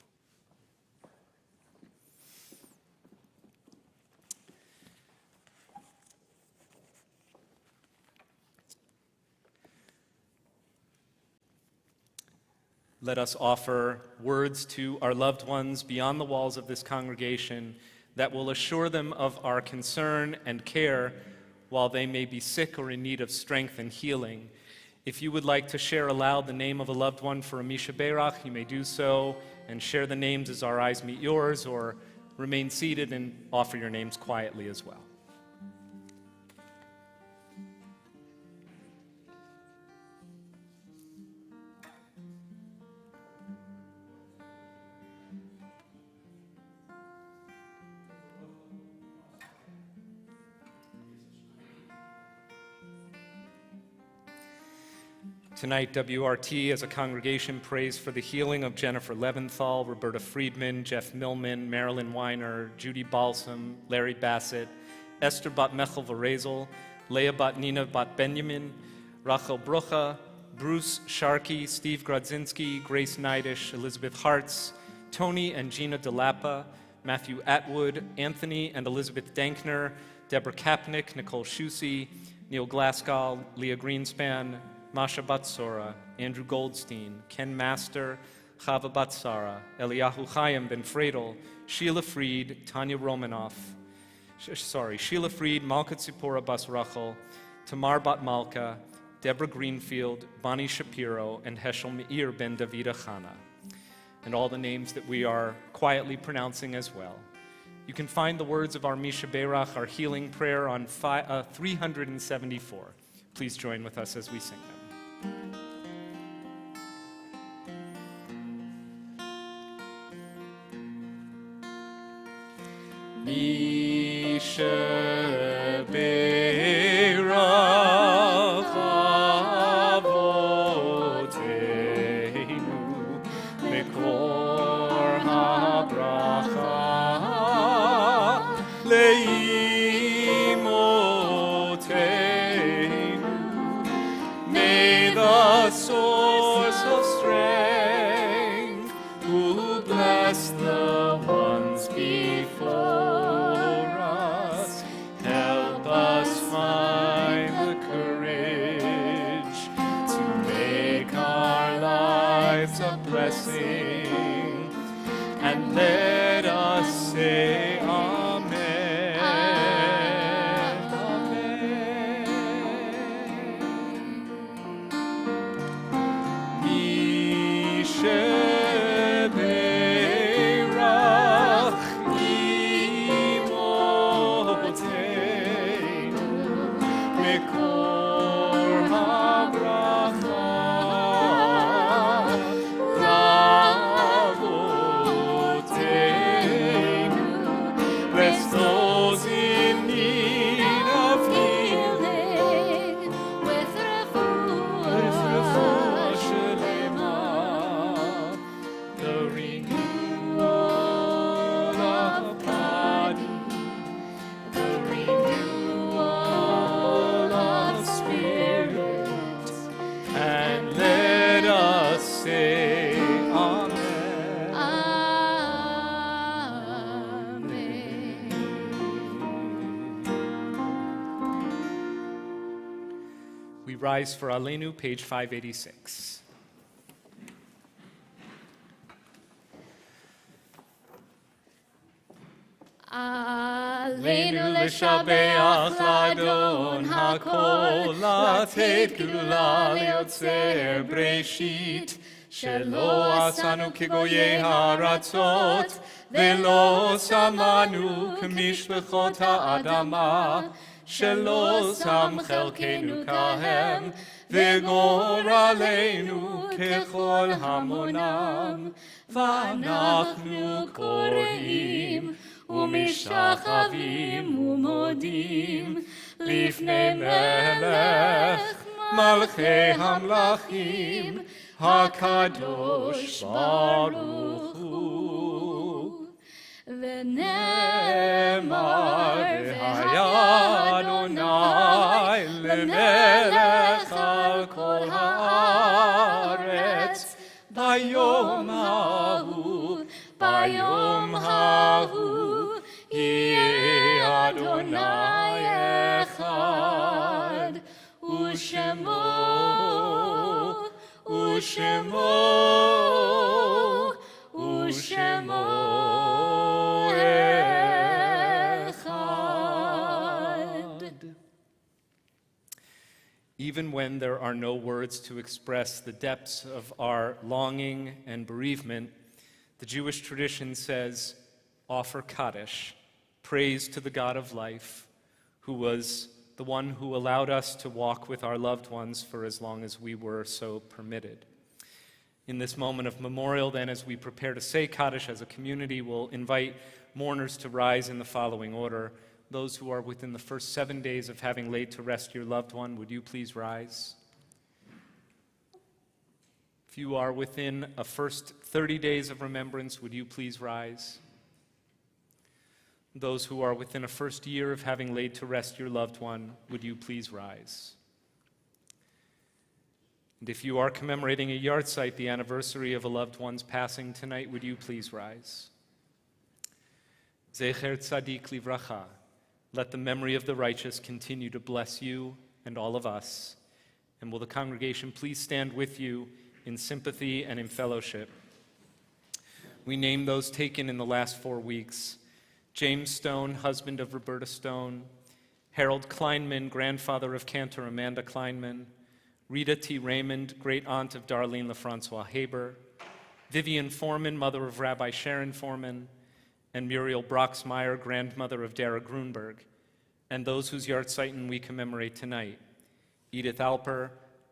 Let us offer words to our loved ones beyond the walls of this congregation that will assure them of our concern and care while they may be sick or in need of strength and healing. If you would like to share aloud the name of a loved one for a Misha Berach, you may do so and share the names as our eyes meet yours, or remain seated and offer your names quietly as well. Tonight, WRT as a congregation prays for the healing of Jennifer Leventhal, Roberta Friedman, Jeff Millman, Marilyn Weiner, Judy Balsam, Larry Bassett, Esther Bat Mechel Varezel, Leah Bat Nina Bat Benjamin, Rachel Brucha, Bruce Sharkey, Steve Grodzinski, Grace Neidish, Elizabeth Hartz, Tony and Gina DeLappa, Matthew Atwood, Anthony and Elizabeth Dankner, Deborah Kapnick, Nicole Schusse, Neil Glassgall, Leah Greenspan, Masha Batsora, Andrew Goldstein, Ken Master, Chava Batsara, Eliyahu Chaim Ben Fredel, Sheila Fried, Tanya Romanoff, Sheila Fried, Malka Tzipora Bas Rachel, Tamar Bat Malka, Deborah Greenfield, Bonnie Shapiro, and Heschel Meir Ben Davida Chana, and all the names that we are quietly pronouncing as well. You can find the words of our Misha Berach, our healing prayer, on 374. Please join with us as we sing them. Misha Berach Avoteinu Mekor HaBracha Leimoteinu. May the source of strength who bless the ones before us help us find the courage to make our lives a blessing, and let us say Amen. Amen. Misha Berach Imoteinu Mekor HaBracha Avoteinu say Amen. Amen. We rise for Aleinu, page 586. Aleinu לשבח לאדון הכל, לתת גדולה ליוצר בראשית, שלא עשנו כגויי הארצות, ולא שמנו כמשפחות האדמה, שלא שם חלקנו כהם, וגורלנו ככל המונם, ואנחנו קוראים ומשתחווים ומודים לפני מלך מלכי המלכים הקדוש ברוך הוא. ונאמר והיה אדוני למלך על כל הארץ ביום ההוא, ביום ההוא יהיה אדוני אחד, ושמו אחד. Even when there are no words to express the depths of our longing and bereavement, the Jewish tradition says, offer Kaddish, praise to the God of life, who was the one who allowed us to walk with our loved ones for as long as we were so permitted. In this moment of memorial, then, as we prepare to say Kaddish as a community, we'll invite mourners to rise in the following order. Those who are within the first 7 days of having laid to rest your loved one, would you please rise? If you are within a first 30 days of remembrance, would you please rise? Those who are within a first year of having laid to rest your loved one, would you please rise? And if you are commemorating a yahrzeit, the anniversary of a loved one's passing tonight, would you please rise? Zecher Tzadik Livracha, let the memory of the righteous continue to bless you and all of us. And will the congregation please stand with you in sympathy and in fellowship? We name those taken in the last 4 weeks: James Stone, husband of Roberta Stone; Harold Kleinman, grandfather of Cantor Amanda Kleinman; Rita T. Raymond, great-aunt of Darlene LaFrancois Haber; Vivian Foreman, mother of Rabbi Sharon Foreman; and Muriel Broxmeyer, grandmother of Dara Grunberg; and those whose yahrzeit we commemorate tonight: Edith Alper,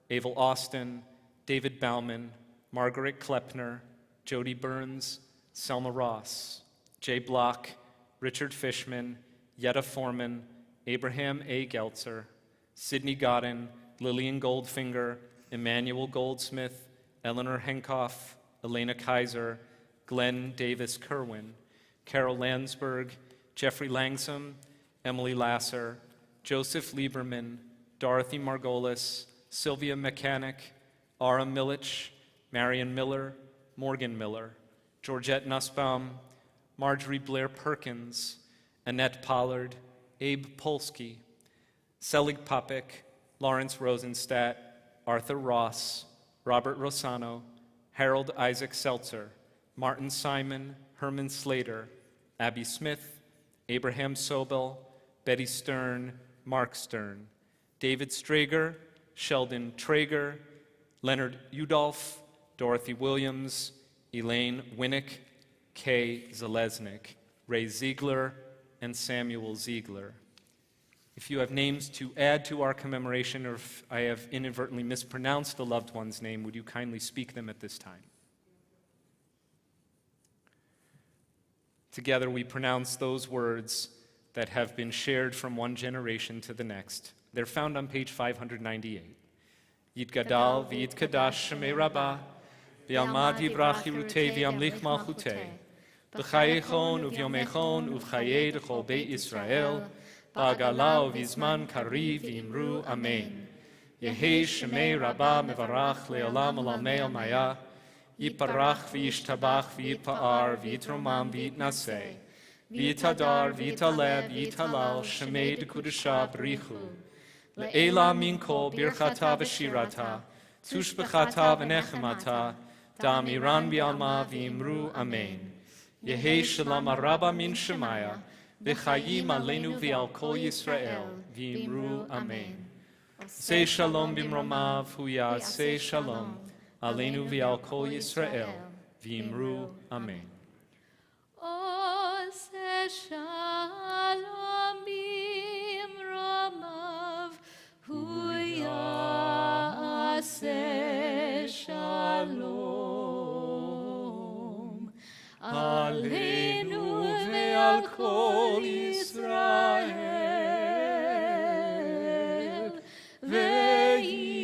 Abel Austin, David Bauman, Margaret Klepner, Jody Burns, Selma Ross, Jay Block, Richard Fishman, Yetta Foreman, Abraham A. Geltzer, Sidney Godden, Lillian Goldfinger, Emmanuel Goldsmith, Eleanor Henkoff, Elena Kaiser, Glenn Davis Kerwin, Carol Landsberg, Jeffrey Langsam, Emily Lasser, Joseph Lieberman, Dorothy Margolis, Sylvia Mechanic, Ara Milich, Marion Miller, Morgan Miller, Georgette Nussbaum, Marjorie Blair Perkins, Annette Pollard, Abe Polsky, Selig Popek, Lawrence Rosenstadt, Arthur Ross, Robert Rossano, Harold Isaac Seltzer, Martin Simon, Herman Slater, Abby Smith, Abraham Sobel, Betty Stern, Mark Stern, David Strager, Sheldon Traeger, Leonard Udolph, Dorothy Williams, Elaine Winnick, Kay Zalesnik, Ray Ziegler, and Samuel Ziegler. If you have names to add to our commemoration, or if I have inadvertently mispronounced the loved one's name, would you kindly speak them at this time? Together we pronounce those words that have been shared from one generation to the next. They're found on page 598. Yitgadal v'yitkadash shemei rabbah, v'yalmad yibrach yirutei v'yamlich malchutei, b'chayechon uv'yomechon uv'chayei d'chol beit Yisrael, ba'agala uv'yizman kariv v'imru amen. Yehei shemei rabbah mevarach le'olam olamei almaya, Yiparach v'yishtabach v'yipa'ar v'yitromam v'yitnaseh. V'yitadar v'yitaleb v'yitalal shemei dekudesha b'richu. Le'ela min kol birchata v'shirata. Tushbechata v'nechemata. Da'amiran v'alma v'imru amen. Yehi shalom araba min shemaya. V'chayim aleinu v'al kol Yisrael. V'imru amen. Say shalom bimromav huya say shalom. Aleinu v'al kol Yisrael. V'imru amen. Ose shalom bimromav huya se shalom. Aleinu ve'al kol Yisrael ve'imeru.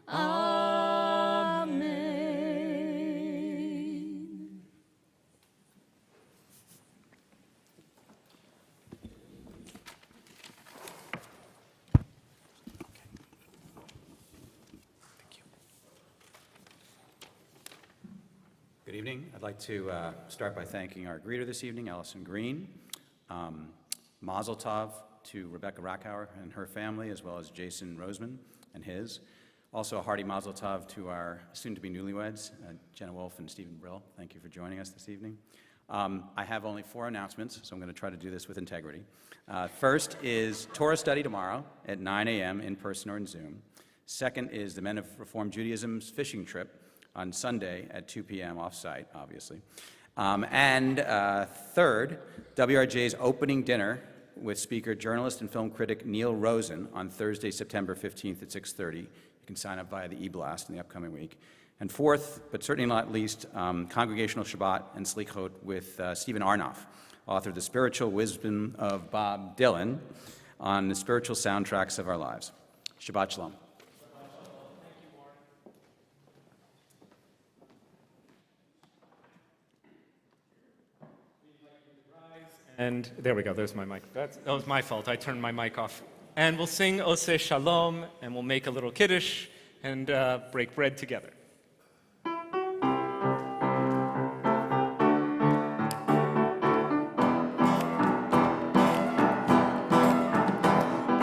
Amen. Good evening. I'd like to start by thanking our greeter this evening, Allison Green. Mazel tov to Rebecca Rackhauer and her family, as well as Jason Roseman and his. Also a hearty mazel tov to our soon-to-be newlyweds, Jenna Wolf and Stephen Brill. Thank you for joining us this evening. I have only 4 announcements, so I'm going to try to do this with integrity. First is Torah study tomorrow at 9 a.m. in person or in Zoom. Second is the Men of Reformed Judaism's fishing trip on Sunday at 2 p.m. off-site, obviously. And third, WRJ's opening dinner with speaker, journalist, and film critic Neil Rosen on Thursday, September 15th at 6:30. You can sign up via the e-blast in the upcoming week. And fourth, but certainly not least, Congregational Shabbat and Slichot with Stephen Arnoff, author of The Spiritual Wisdom of Bob Dylan, on the spiritual soundtracks of our lives. Shabbat Shalom. And there we go, there's my mic. That was my fault, I turned my mic off. And we'll sing Oseh Shalom, and we'll make a little kiddush and break bread together.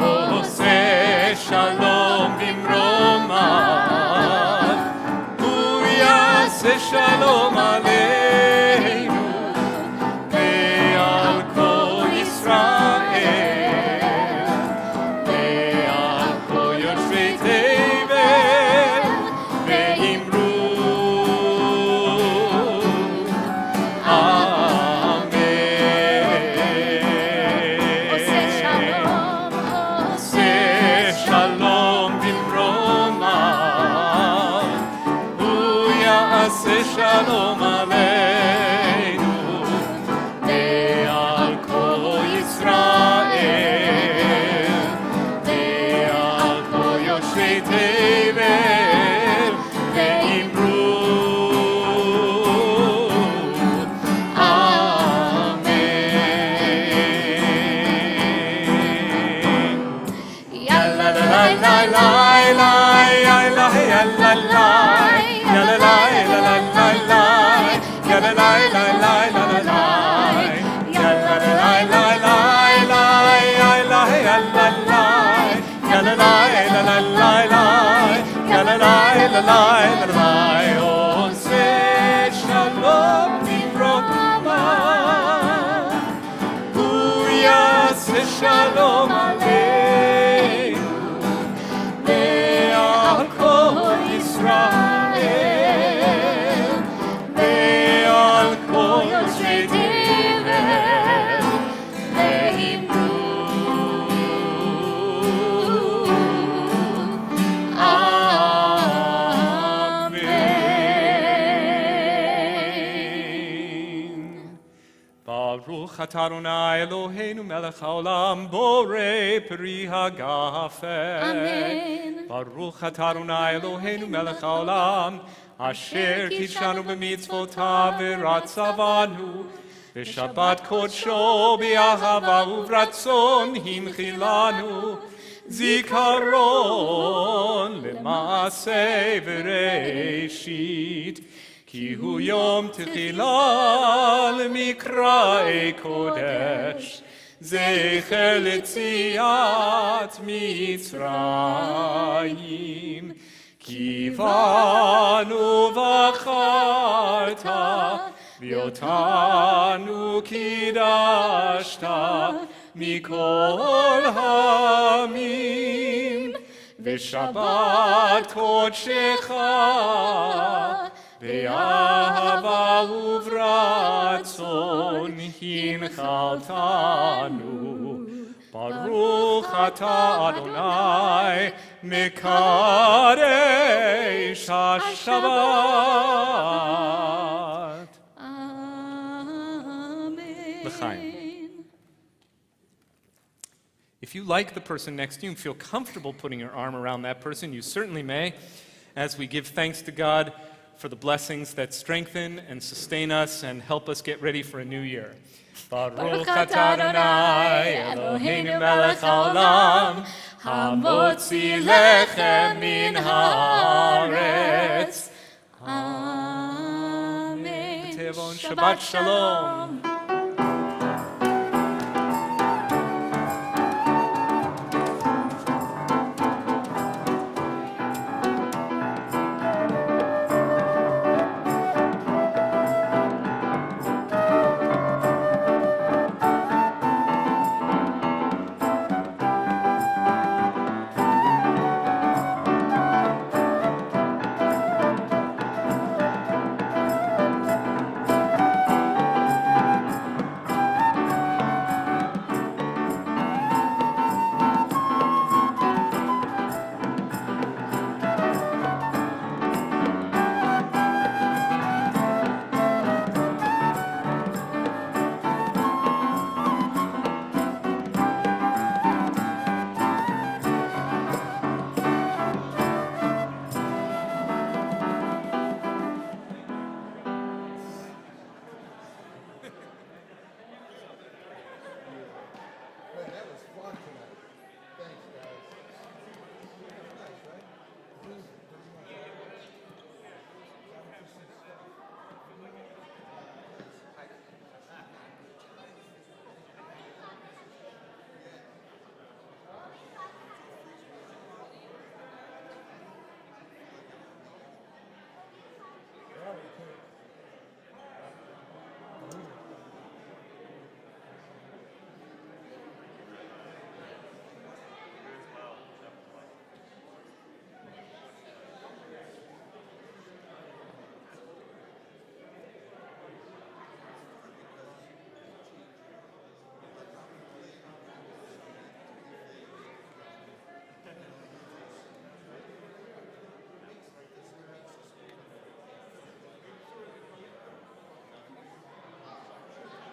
Oseh Shalom bimromav, hu yaseh shalom aleinu. Shalom aleinu ve'al kol Yisrael ve'al kol yoshvei tevel ve'imru Amen. Yalla la la la la la yalla yalla la yalla la la la la la la la la la ya la la la la la ya la la la la ya la la la la la ya la la la la la Oseh Shalom bimromav hu yaseh shalom aleinu ve'al kol Yisrael Baruch atah Adonai Eloheinu melech haolam borei peri hagafen. Amen. Baruch atah Adonai Eloheinu melech haolam asher kitshanu b'mitzvotav v'ratzavanu v'shabbat kodsho b'ahava uvratzon hinchilanu zikaron במעשה בראשית, כי הוא יום תחילה למקראי קודש, זכר ליציאת מצרים. כי בנו בחרת, ואותנו קידשת מכל העמים, ושבת קודשך באהבה וברצון הנחלתנו. ברוך אתה אדוני מקדש השבת. Amen. L'chaim. If you like the person next to you and feel comfortable putting your arm around that person, you certainly may, as we give thanks to God for the blessings that strengthen and sustain us and help us get ready for a new year. Baruch atah Adonai Eloheinu melech haolam, hamotzi lechem min haaretz. Amen. B'tevon Shabbat Shalom.